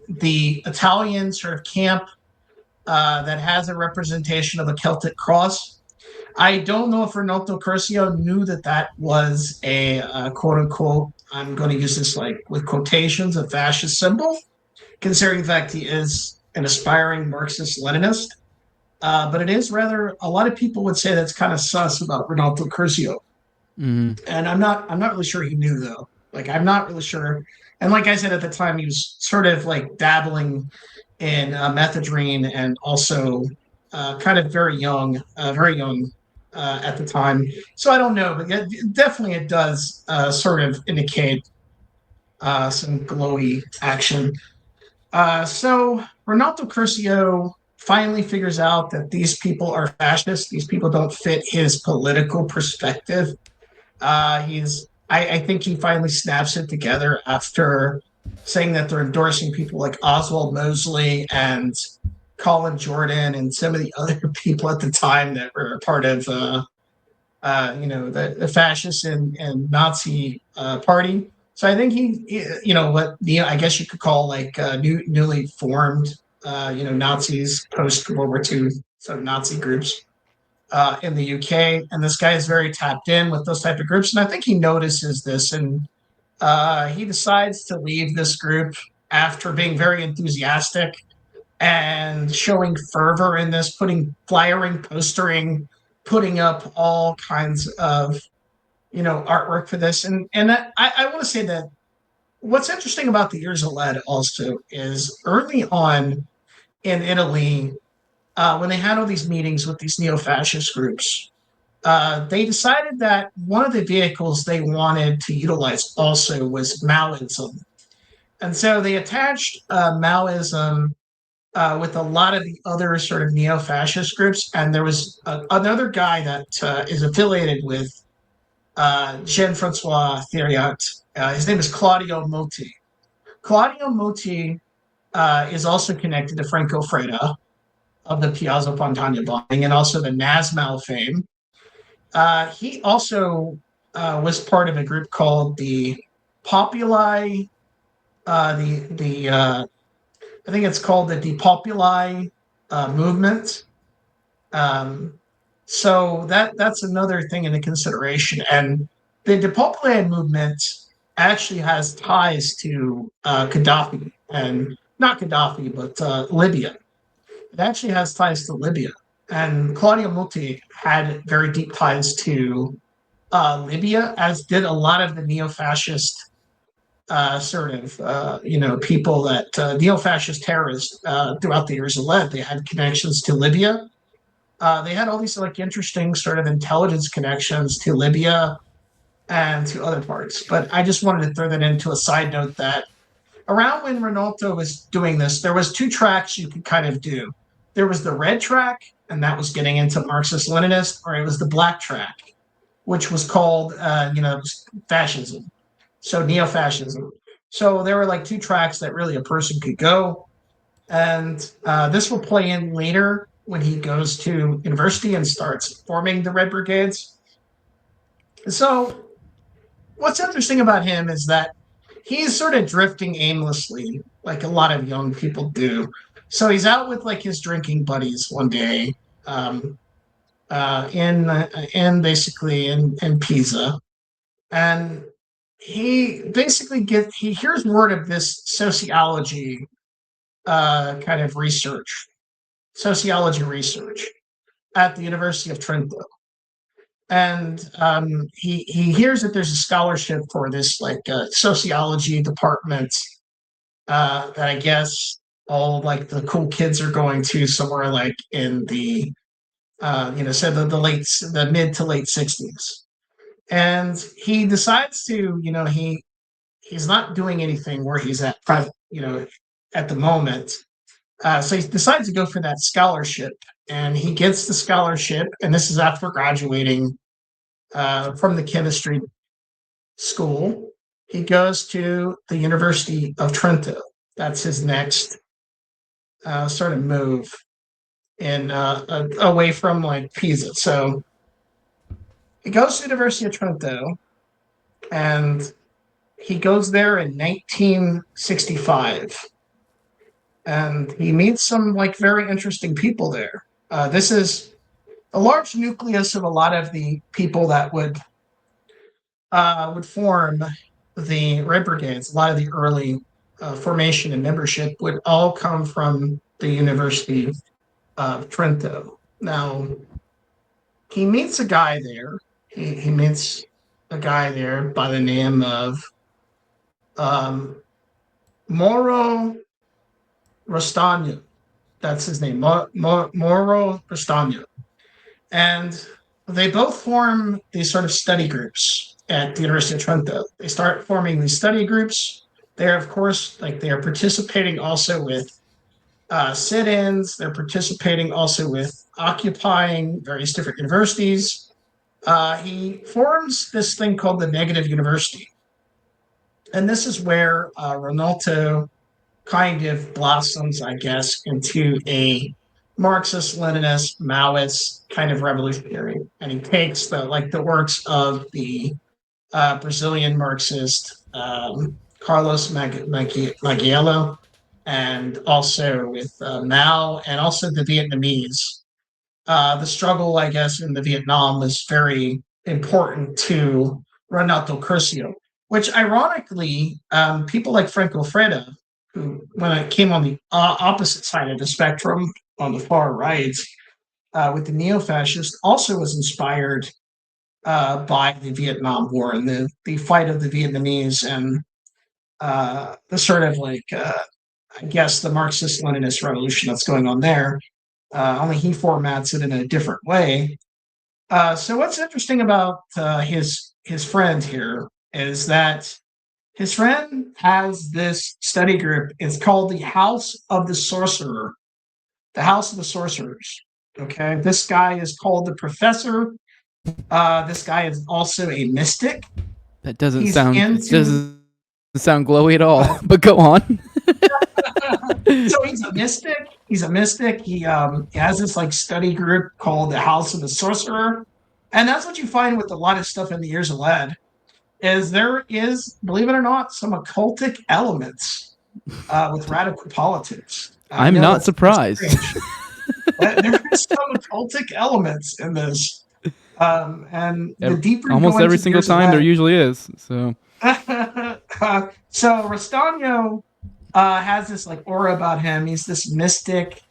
the Italian sort of camp that has a representation of a Celtic cross. I don't know if Renato Curcio knew that that was a quote unquote, I'm going to use this like with quotations, a fascist symbol, considering the fact he is an aspiring Marxist-Leninist. But it is rather, a lot of people would say that's kind of sus about Renato Curcio. And I'm not really sure he knew, though. Like, I'm not really sure. And like I said at the time, he was sort of like dabbling in methadone, and also kind of very young at the time. So I don't know, but definitely it does sort of indicate some glowy action. So Renato Curcio finally figures out that these people are fascists. These people don't fit his political perspective. I think he finally snaps it together after saying that they're endorsing people like Oswald Mosley and Colin Jordan and some of the other people at the time that were part of, the fascist and Nazi party. So I think I guess you could call like newly formed, Nazis post World War II, so Nazi groups in the UK. And this guy is very tapped in with those type of groups. And I think he notices this, and he decides to leave this group after being very enthusiastic and showing fervor in this, flyering, postering, putting up all kinds of, artwork for this. And I want to say that what's interesting about the Years of Lead also is early on in Italy, when they had all these meetings with these neo-fascist groups, they decided that one of the vehicles they wanted to utilize also was Maoism. And so they attached Maoism with a lot of the other sort of neo-fascist groups. And there was another guy that is affiliated with Jean-Francois Thiriot. His name is Claudio Motti. Claudio Motti is also connected to Franco Freda of the Piazza Fontana bombing and also the Nazmal fame. He also was part of a group called the Populi, I think it's called the Depopuli movement. So that's another thing into consideration. And the Depopuli movement actually has ties to Gaddafi, and not Gaddafi, but Libya. It actually has ties to Libya. And Claudio Muti had very deep ties to Libya, as did a lot of the neo-fascist people that neo-fascist terrorists throughout the Years of Lead. They had connections to Libya. They had all these like interesting sort of intelligence connections to Libya and to other parts. But I just wanted to throw that into a side note that around when Renato was doing this, there was two tracks you could kind of do. There was the red track, and that was getting into Marxist-Leninist, or it was the black track, which was called, fascism. So neo-fascism. So there were like two tracks that really a person could go. And this will play in later when he goes to university and starts forming the Red Brigades. So what's interesting about him is that he's sort of drifting aimlessly, like a lot of young people do. So he's out with like his drinking buddies one day, in basically in Pisa, and he basically he hears word of this sociology kind of sociology research at the University of Trento. And he hears that there's a scholarship for this like sociology department that I guess all like the cool kids are going to somewhere like in the so the mid to late 60s. And he decides to, he's not doing anything where he's at private, at the moment. So he decides to go for that scholarship, and he gets the scholarship. And this is after graduating from the chemistry school. He goes to the University of Trento. That's his next sort of move in away from like Pisa. So he goes to the University of Trento, and he goes there in 1965. And he meets some like very interesting people there. This is a large nucleus of a lot of the people that would form the Red Brigades. A lot of the early formation and membership would all come from the University of Trento. Now, he meets a guy there. He meets a guy there by the name of Moro Rostagno. That's his name, Moro Rostagno. And they both form these sort of study groups at the University of Trento. They start forming these study groups. They're, of course, like they are participating also with sit-ins. They're participating also with occupying various different universities. He forms this thing called the Negative University. And this is where Renato kind of blossoms, I guess, into a Marxist-Leninist, Maoist kind of revolutionary. And he takes the works of the Brazilian Marxist Carlos Maggiello, and also with Mao, and also the Vietnamese. The struggle, I guess, in the Vietnam was very important to Renato Curcio, which ironically, people like Franco Freda, who, when I came on the opposite side of the spectrum, on the far right, with the neo-fascist, also was inspired by the Vietnam War and the fight of the Vietnamese, and the sort of like, I guess, the Marxist-Leninist revolution that's going on there. Only he formats it in a different way. So what's interesting about his friend here is that his friend has this study group. It's called the House of the Sorcerer. The House of the Sorcerers. Okay, this guy is called the Professor. This guy is also a mystic. That doesn't sound glowy at all. But go on. So he's a mystic. He has this like study group called the House of the Sorcerer, and that's what you find with a lot of stuff in the Years of Lead. Is there is, believe it or not, some occultic elements with radical politics. I'm not surprised. There is some occultic elements in this, and the deeper almost every single time there usually is. So, so Rostagno has this like aura about him. He's this mystic.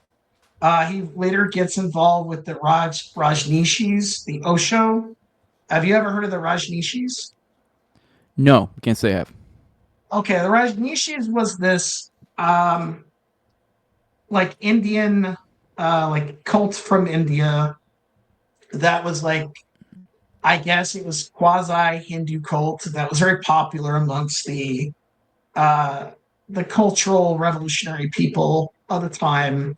He later gets involved with the Rajneeshis, the Osho. Have you ever heard of the Rajneeshis? No, can't say I have. Okay, the Rajneeshis was this like Indian like cult from India that was like, I guess it was quasi Hindu cult that was very popular amongst the the cultural revolutionary people of the time.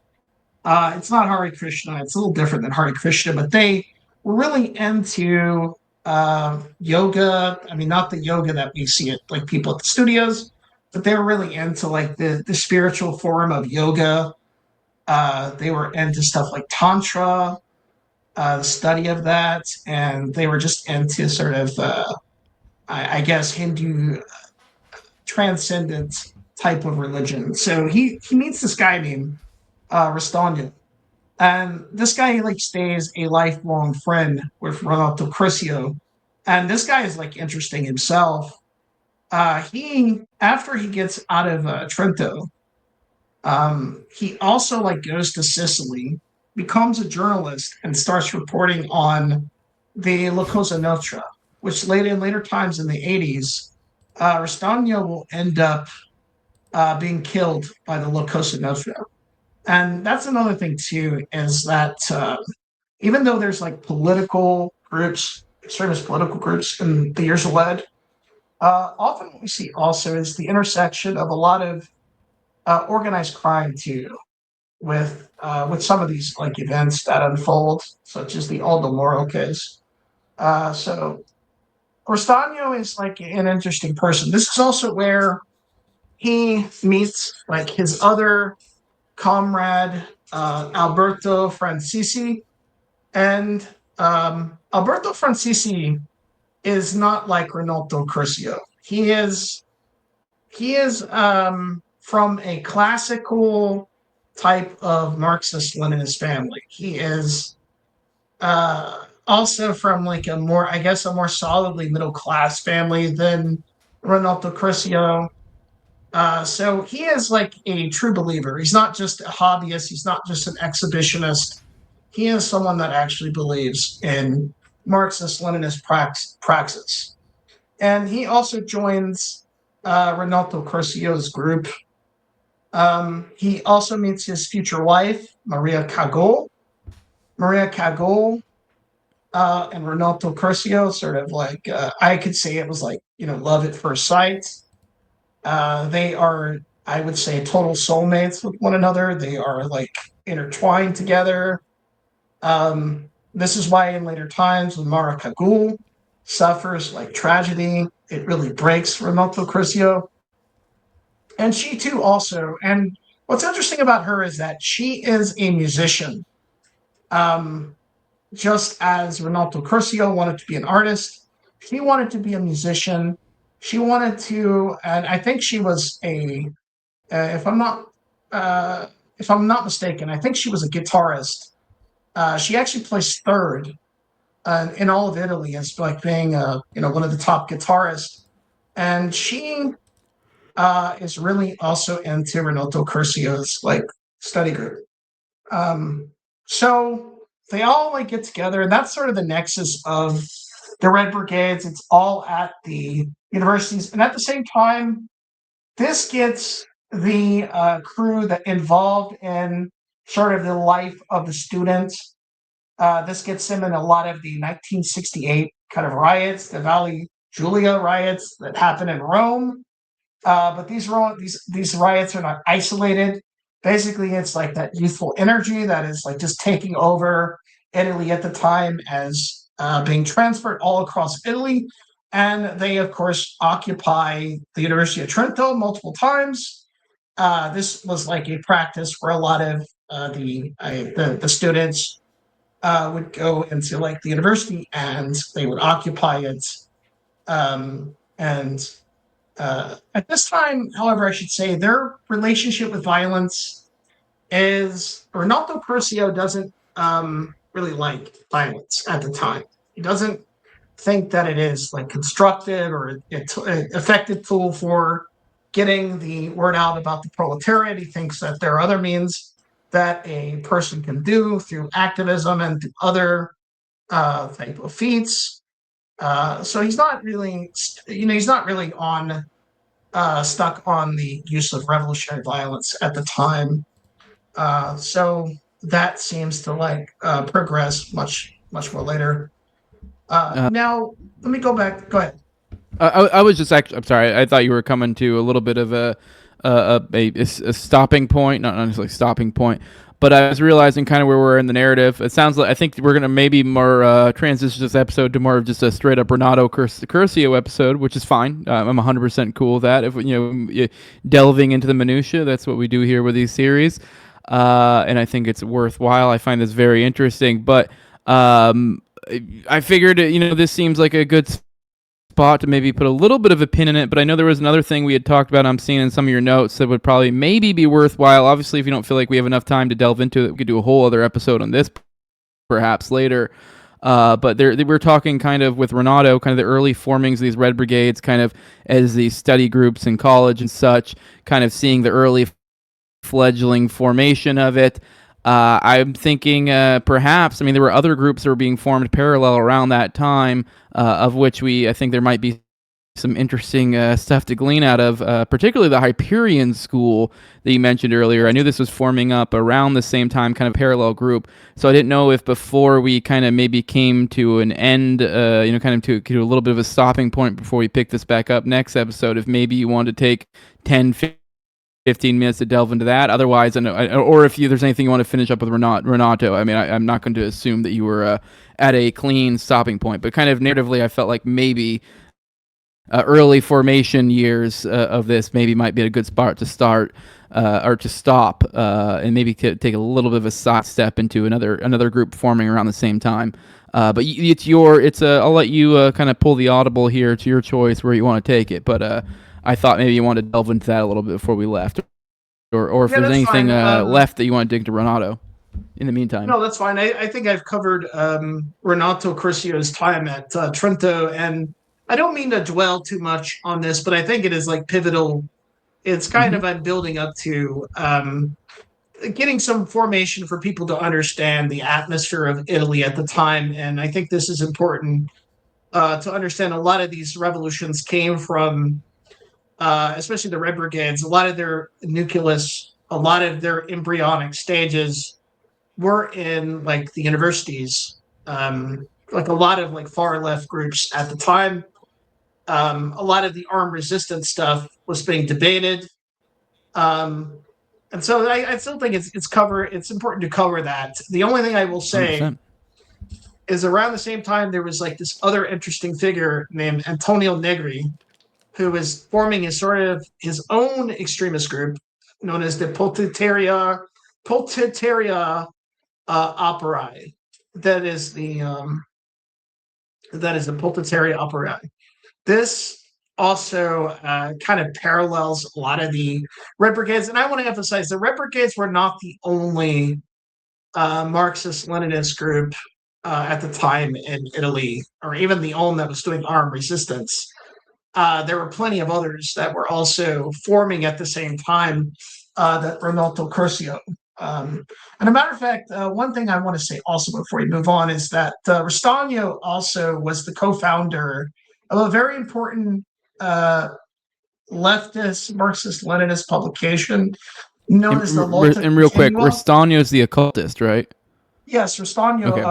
It's not Hare Krishna. It's a little different than Hare Krishna, but they were really into yoga. I mean, not the yoga that we see at like people at the studios, but they were really into like the spiritual form of yoga. They were into stuff like tantra, the study of that, and they were just into sort of, I guess, Hindu transcendent type of religion. So he meets this guy named Rastanya. And this guy like stays a lifelong friend with Renato Curcio. And this guy is like interesting himself. He after he gets out of Trento, he also like goes to Sicily, becomes a journalist, and starts reporting on the La Cosa Nostra, which later times in the 80s, Rastagno will end up being killed by the La Cosa Nostra. And that's another thing too, is that even though there's like political groups, extremist political groups in the years led, often what we see also is the intersection of a lot of organized crime too, with some of these like events that unfold, such as the Aldo Moro case. So Rostagno is like an interesting person. This is also where he meets like his other comrade, Alberto Francisi. And Alberto Francisi is not like Renato Curcio. He is from a classical type of Marxist-Leninist family. He is also from like a more solidly middle class family than Renato Curcio. So he is like a true believer. He's not just a hobbyist. He's not just an exhibitionist. He is someone that actually believes in Marxist-Leninist praxis. And he also joins Renato Curcio's group. He also meets his future wife, Maria Cagol. Maria Cagol and Renato Curcio sort of like, I could say it was like, love at first sight. They are, I would say, total soulmates with one another. They are like intertwined together. This is why in later times when Mara Cagol suffers like tragedy, it really breaks Renato Curcio. And she too also, and what's interesting about her is that she is a musician. Just as Renato Curcio wanted to be an artist, she wanted to be a musician. She wanted to, and I think she was if I'm not mistaken, I think she was a guitarist. She actually placed third in all of Italy as like being one of the top guitarists, and she is really also into Renato Curcio's like study group. So they all like get together, and that's sort of the nexus of the Red Brigades. It's all at the universities, and at the same time, this gets the crew that involved in sort of the life of the students. This gets them in a lot of the 1968 kind of riots, the Valley Giulia riots that happen in Rome. But these riots are not isolated. Basically, it's like that youthful energy that is like just taking over Italy at the time as being transferred all across Italy. And they, of course, occupy the University of Trento multiple times. This was like a practice where a lot of the students would go into like the university and they would occupy it. And at this time, however, I should say their relationship with violence is Renato Curcio doesn't really like violence at the time. He doesn't think that it is like constructive or effective tool for getting the word out about the proletariat. He thinks that there are other means that a person can do through activism and through other type of feats. So he's not really, on stuck on the use of revolutionary violence at the time. So that seems to like progress much more later. Now, let me go back. Go ahead. I was just actually. I'm sorry. I thought you were coming to a little bit of a stopping point, not necessarily stopping point, but I was realizing kind of where we're in the narrative. It sounds like I think we're gonna maybe more transition this episode to more of just a straight up Renato Curcio episode, which is fine. I'm 100% cool with that. If delving into the minutia, that's what we do here with these series, and I think it's worthwhile. I find this very interesting, but I figured this seems like a good spot to maybe put a little bit of a pin in it, but I know there was another thing we had talked about. I'm seeing in some of your notes that would probably maybe be worthwhile. Obviously, if you don't feel like we have enough time to delve into it, we could do a whole other episode on this perhaps later. But we're talking kind of with Renato, kind of the early formings of these Red Brigades, kind of as these study groups in college and such, kind of seeing the early fledgling formation of it. I'm thinking perhaps, there were other groups that were being formed parallel around that time, of which I think there might be some interesting stuff to glean out of, particularly the Hyperion school that you mentioned earlier. I knew this was forming up around the same time, kind of parallel group. So I didn't know if before we kind of maybe came to an end, kind of to a little bit of a stopping point before we pick this back up next episode, if maybe you wanted to take 10, 15 minutes to delve into that. Otherwise, or if there's anything you want to finish up with Renato. I'm not going to assume that you were at a clean stopping point, but kind of narratively, I felt like maybe early formation years of this maybe might be a good spot to start or to stop, and maybe take a little bit of a side step into another group forming around the same time. But I'll let you kind of pull the audible here. It's your choice where you want to take it, but I thought maybe you wanted to delve into that a little bit before we left, or if there's anything left that you want to dig to Renato in the meantime. No, that's fine. I think I've covered Renato Curcio's time at Trento, and I don't mean to dwell too much on this, but I think it is like pivotal. It's kind of I'm building up to getting some formation for people to understand the atmosphere of Italy at the time, and I think this is important to understand. A lot of these revolutions came from especially the Red Brigades. A lot of their nucleus, a lot of their embryonic stages were in like the universities, like a lot of like far left groups at the time. A lot of the armed resistance stuff was being debated, and so I still think it's important to cover that. The only thing I will say 100%. is around the same time there was like this other interesting figure named Antonio Negri, who was forming his own extremist group known as the Politeria Operae. That is the Politeria Operae. This also kind of parallels a lot of the Red Brigades, and I want to emphasize the Red Brigades were not the only Marxist-Leninist group at the time in Italy, or even the only that was doing armed resistance. There were plenty of others that were also forming at the same time that Renato Curcio. And a matter of fact, one thing I want to say also before we move on is that Restagno also was the co-founder of a very important leftist Marxist-Leninist publication known as the Lotta And real quick, Continua. Restagno is the occultist, right? Yes, Restagno. Okay.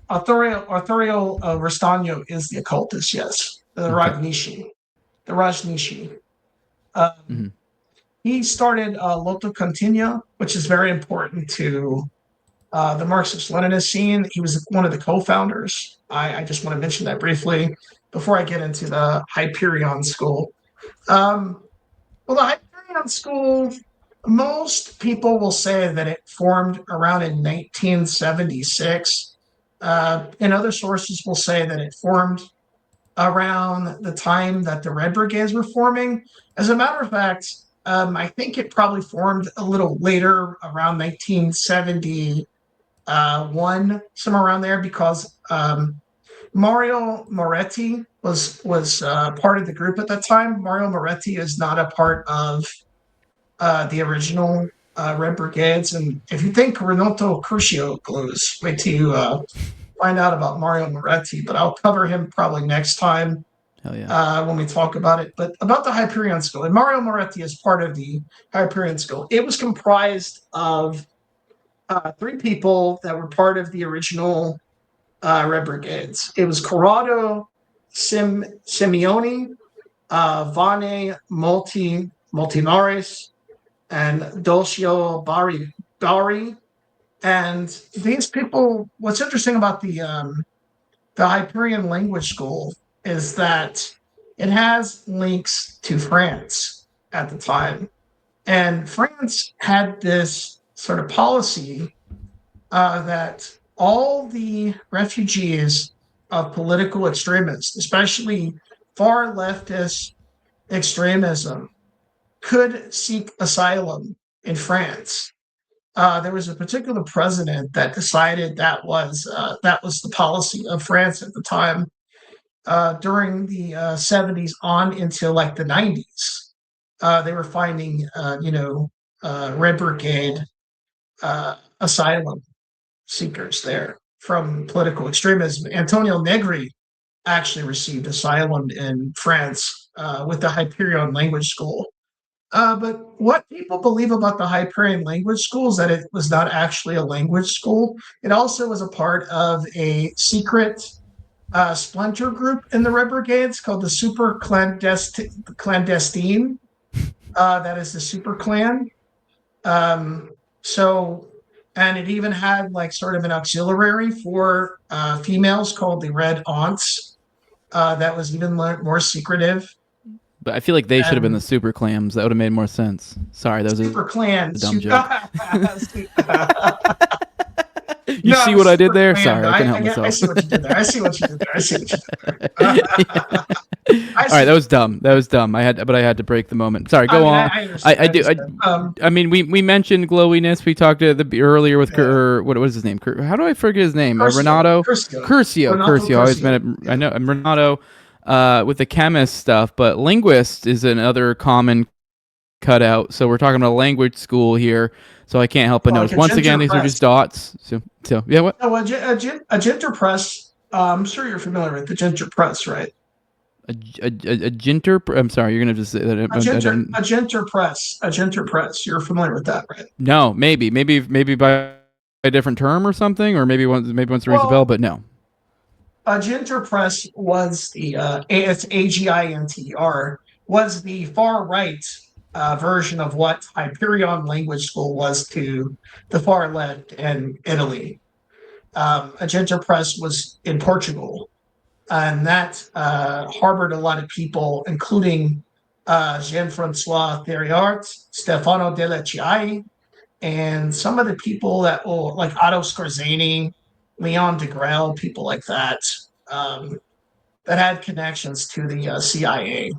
Arthurio Restagno is the occultist. Yes, the Rajnishi. The Rajnishi. He started Lotta Continua, which is very important to the Marxist-Leninist scene. He was one of the co-founders. I just want to mention that briefly before I get into the Hyperion School. Well, the Hyperion School, most people will say that it formed around in 1976. And other sources will say that it formed around the time that the Red Brigades were forming. As a matter of fact, I think it probably formed a little later, around 1971, somewhere around there, because Mario Moretti was part of the group at that time. Mario Moretti is not a part of the original Red Brigades, and if you think Renato Curcio goes, wait till you find out about Mario Moretti, but I'll cover him probably next time. Hell yeah. When we talk about it. But about the Hyperion School, and Mario Moretti is part of the Hyperion School. It was comprised of 3 people that were part of the original Red Brigades. It was Corrado Simeoni, Vane Multinaris, and Dolcio Bari. And these people, what's interesting about the Hyperion Language School is that it has links to France at the time. And France had this sort of policy that all the refugees of political extremists, especially far leftist extremism, could seek asylum in France. There was a particular president that decided that was the policy of France at the time during the 70s on into like the 90s. They were finding, Red Brigade asylum seekers there from political extremism. Antonio Negri actually received asylum in France with the Hyperion Language School. But what people believe about the Hyperion Language School is that it was not actually a language school. It also was a part of a secret splinter group in the Red Brigades called the Super Clandestine. That is the Super Clan. So, and it even had like sort of an auxiliary for females called the Red Aunts. That was even more secretive. But I feel like they should have been the Super Clams. That would have made more sense. Sorry, that was Super Clan. a dumb joke. You No, see what I did there? Clan, Sorry, I can help myself. I see what you did there. I see what you did there. All right, that was dumb. I had to break the moment. Sorry, go on. I do. I mean, we mentioned glowiness. We talked earlier with what was his name? How do I forget his name? Renato. Curcio. I always meant it. I know Renato with the chemist stuff, but linguist is another common cutout. So we're talking about a language school here. So I can't help but notice. Once again, these are just dots. So yeah, what? Oh, a Ginter press. I'm sure you're familiar with the Ginter press, right? A Ginter. I'm sorry, you're gonna just say that. A Ginter press. A Ginter press. You're familiar with that, right? No, maybe by a different term or something, or maybe once rings a bell, but no. A Ginter press was it's AGINTR, was the far right version of what Hyperion Language School was to the far left in Italy. Agenta Press was in Portugal, and that harbored a lot of people, including Jean-Francois Thériart, Stefano Della Chiai, and some of the people that will, like Otto Skorzeny, Leon DeGrail, people like that, that had connections to the CIA.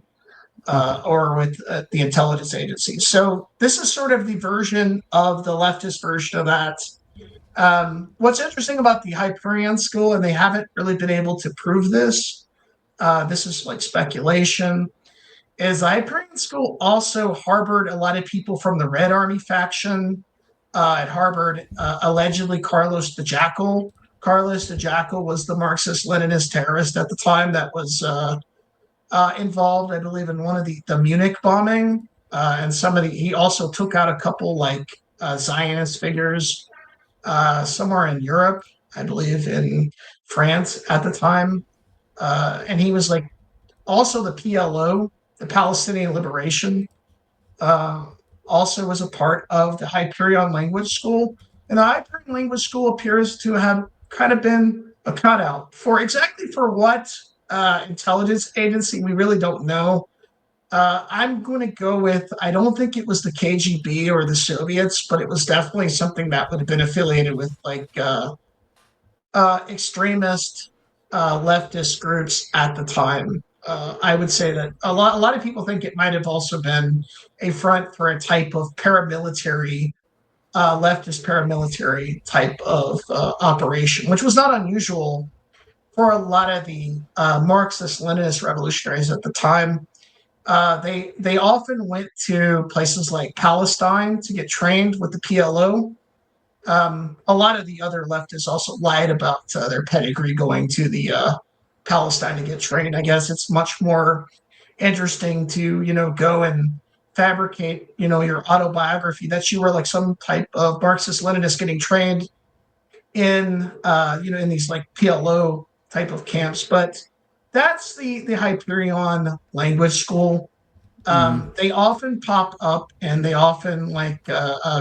Or with the intelligence agencies. So this is sort of the version of the leftist version of that. What's interesting about the Hyperion School, and they haven't really been able to prove this, this is like speculation, is the Hyperion School also harbored a lot of people from the Red Army faction. It harbored allegedly Carlos the Jackal. Carlos the Jackal was the Marxist-Leninist terrorist at the time that was involved, I believe, in one of the Munich bombing, and he also took out a couple like Zionist figures somewhere in Europe, I believe in France at the time, and he was like also the PLO, the Palestinian Liberation, also was a part of the Hyperion Language School, and the Hyperion Language School appears to have kind of been a cutout for what intelligence agency. We really don't know. I'm going to go with, I don't think it was the KGB or the Soviets, but it was definitely something that would have been affiliated with like extremist leftist groups at the time. I would say that a lot of people think it might have also been a front for a type of paramilitary, leftist paramilitary type of operation, which was not unusual for a lot of the Marxist-Leninist revolutionaries at the time. They often went to places like Palestine to get trained with the PLO. A lot of the other leftists also lied about their pedigree going to the Palestine to get trained. I guess it's much more interesting to go and fabricate your autobiography that you were like some type of Marxist-Leninist getting trained in in these like PLO type of camps. But that's the Hyperion Language School. They often pop up and they often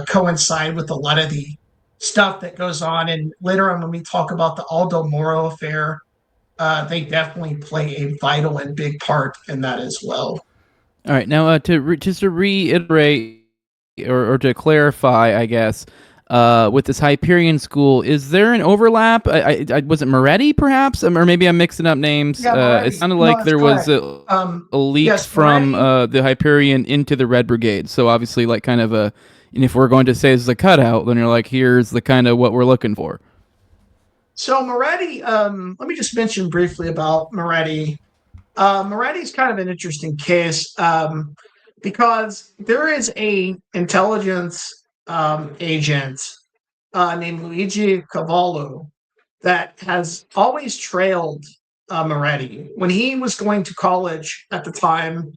coincide with a lot of the stuff that goes on. And later on, when we talk about the Aldo Moro affair, they definitely play a vital and big part in that as well. All right, now just to reiterate or to clarify, I guess, with this Hyperion school, is there an overlap? Was it Moretti, perhaps, or maybe I'm mixing up names? Yeah, It Moretti. sounded No, like that's there was correct. a leak Yes, from Moretti. the Hyperion into the Red Brigade. So obviously, like kind of a, and if we're going to say it's a cutout, then you're like, here's the kind of what we're looking for. So Moretti, let me just mention briefly about Moretti. Moretti's kind of an interesting case because there is a intelligence agent named Luigi Cavallo that has always trailed Moretti. When he was going to college at the time,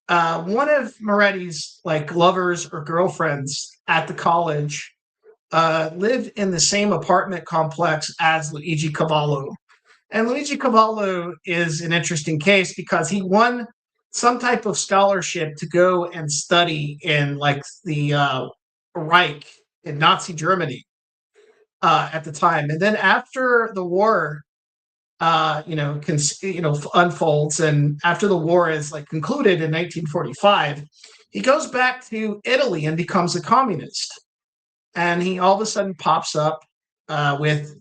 one of Moretti's like lovers or girlfriends at the college lived in the same apartment complex as Luigi Cavallo. And Luigi Cavallo is an interesting case because he won some type of scholarship to go and study in like the Reich in Nazi Germany at the time. And then after the war, unfolds, and after the war is like concluded in 1945, he goes back to Italy and becomes a communist. And he all of a sudden pops up with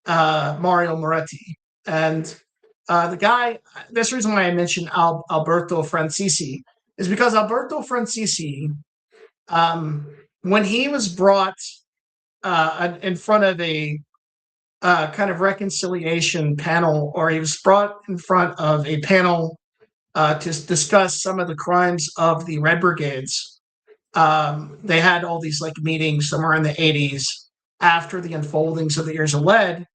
Mario Moretti. And the guy, that's the reason why I mentioned Alberto Francisi, is because Alberto Francisi, when he was brought in front of a kind of reconciliation panel, or he was brought in front of a panel to discuss some of the crimes of the Red Brigades, they had all these like meetings somewhere in the 80s after the unfoldings of the Years of Lead.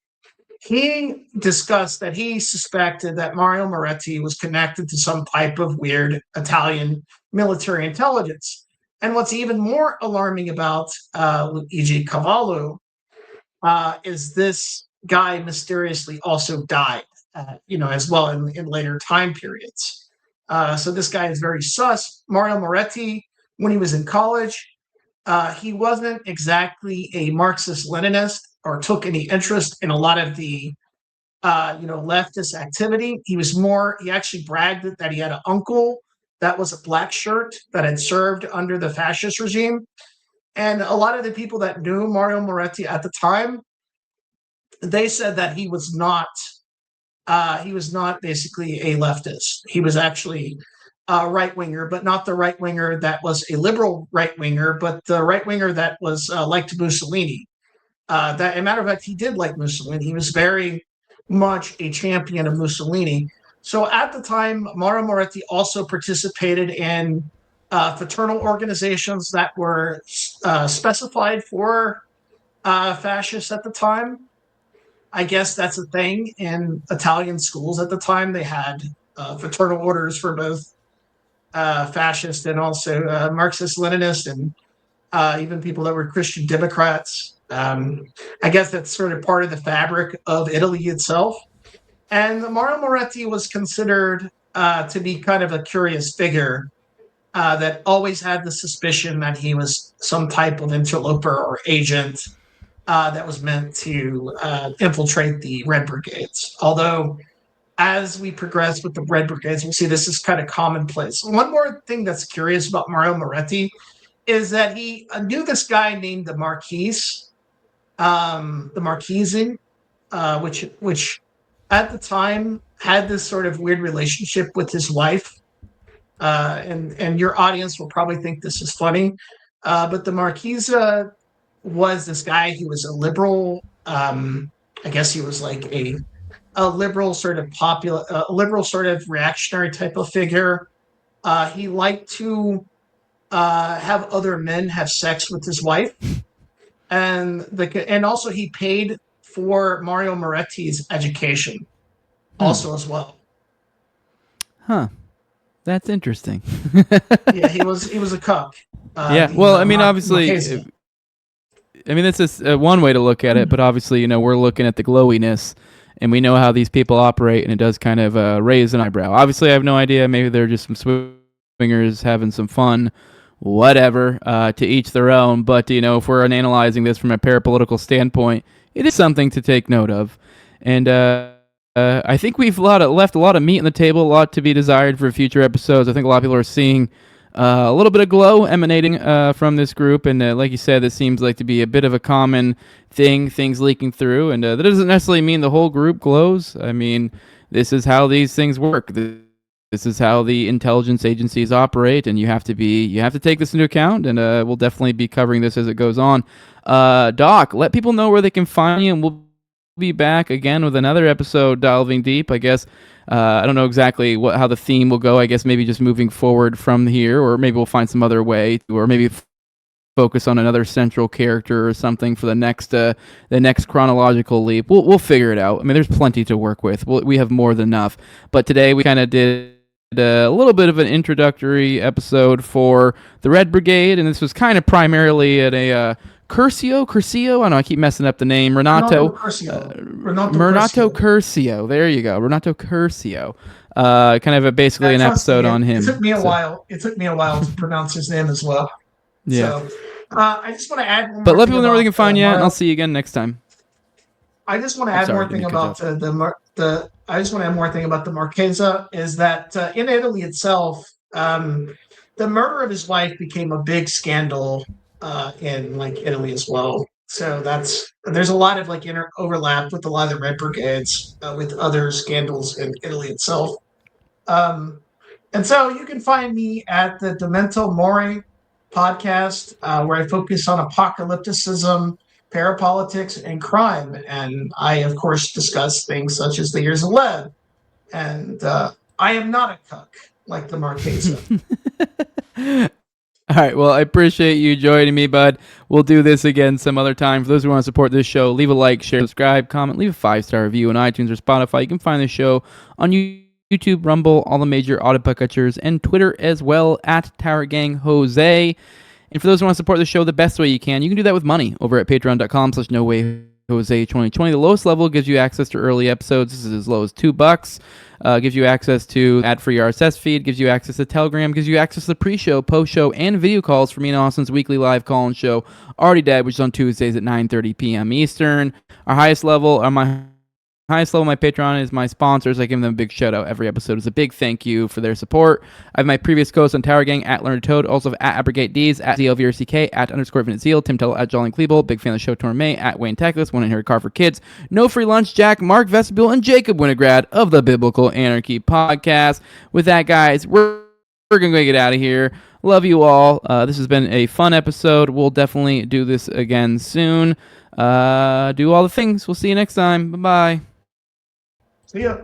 He discussed that he suspected that Mario Moretti was connected to some type of weird Italian military intelligence. And what's even more alarming about Luigi Cavallo is this guy mysteriously also died, as well in later time periods. So this guy is very sus. Mario Moretti, when he was in college, he wasn't exactly a Marxist-Leninist or took any interest in a lot of the leftist activity. He actually bragged that he had an uncle that was a black shirt that had served under the fascist regime. And a lot of the people that knew Mario Moretti at the time, they said that he was not basically a leftist. He was actually a right winger, but not the right winger that was a liberal right winger, but the right winger that was liked Mussolini. That, as a matter of fact, he did like Mussolini. He was very much a champion of Mussolini. So at the time, Mario Moretti also participated in fraternal organizations that were specified for fascists at the time. I guess that's a thing in Italian schools at the time. They had fraternal orders for both fascist and also Marxist-Leninist, and even people that were Christian Democrats. I guess that's sort of part of the fabric of Italy itself. And Mario Moretti was considered to be kind of a curious figure that always had the suspicion that he was some type of interloper or agent that was meant to infiltrate the Red Brigades. Although, as we progress with the Red Brigades, we'll see this is kind of commonplace. One more thing that's curious about Mario Moretti is that he knew this guy named the Marquise, which at the time had this sort of weird relationship with his wife. And your audience will probably think this is funny, but the Marquise was this guy. He was a liberal. I guess he was like a liberal sort of a liberal sort of reactionary type of figure. He liked to have other men have sex with his wife, and also he paid for Mario Moretti's education, also as well. Huh. That's interesting. Yeah, he was a cuck. Yeah. Well, I mean, obviously, I mean, this is one way to look at it, but obviously, we're looking at the glowiness, and we know how these people operate, and it does kind of raise an eyebrow. Obviously, I have no idea. Maybe they're just some swingers having some fun, whatever, to each their own. But, if we're analyzing this from a parapolitical standpoint, it is something to take note of. And I think we've left a lot of meat on the table, a lot to be desired for future episodes. I think a lot of people are seeing a little bit of glow emanating from this group. And like you said, this seems like to be a bit of a common thing, things leaking through. And that doesn't necessarily mean the whole group glows. I mean, this is how these things work. This is how the intelligence agencies operate, and you have to take this into account, and we'll definitely be covering this as it goes on. Doc, let people know where they can find you, and we'll be back again with another episode delving deep. I guess I don't know exactly how the theme will go. I guess maybe just moving forward from here, or maybe we'll find some other way, or maybe focus on another central character or something for the next chronological leap. We'll figure it out. I mean, there's plenty to work with. We have more than enough. But today we kind of did a little bit of an introductory episode for the Red Brigade, and this was kind of primarily at a Curcio. I don't know, I keep messing up the name. Renato Curcio. There you go, Renato Curcio. Kind of basically an episode on him. It took me a while. It took me a while to pronounce his name as well. Yeah. So, I just want to add one more. But let people know where they can find you, and I'll see you again next time. I just want to add more thing about I just want to add more thing about the Marchesa, is that in Italy itself, the murder of his wife became a big scandal in Italy as well. So there's a lot of overlap with a lot of the Red Brigades with other scandals in Italy itself. And so you can find me at the Demento Mori podcast, where I focus on apocalypticism, parapolitics, and crime. And I, of course, discuss things such as the Years of Lead. And I am not a cuck like the Marchesa. All right, well, I appreciate you joining me, bud. We'll do this again some other time. For those who want to support this show, leave a like, share, subscribe, comment, leave a 5-star review on iTunes or Spotify. You can find the show on YouTube, Rumble, all the major audio podcatchers, and Twitter as well, at Tower Gang Jose. And for those who want to support the show the best way you can do that with money over at patreon.com/NoWayJose2020. The lowest level gives you access to early episodes. This is as low as $2. Gives you access to ad-free RSS feed, gives you access to Telegram, gives you access to the pre-show, post-show, and video calls for me and Austin's weekly live call-in show, Already Dead, which is on Tuesdays at 9:30 p.m. Eastern. My highest level, my Patreon is my sponsors. I give them a big shout out every episode. It's a big thank you for their support. I have my previous co-hosts on Tower Gang, at Learned Toad, also at Abrogate D's, at ZLVRCK, at _Infinite Zeal, Tim Tell, at Jolly Klebel, big fan of the show, Torn May, at Wayne Teckless, One in Here Car for Kids, No Free Lunch, Jack, Mark Vestibule, and Jacob Winograd of the Biblical Anarchy Podcast. With that, guys, we're going to get out of here. Love you all. This has been a fun episode. We'll definitely do this again soon. Do all the things. We'll see you next time. Bye-bye. See ya.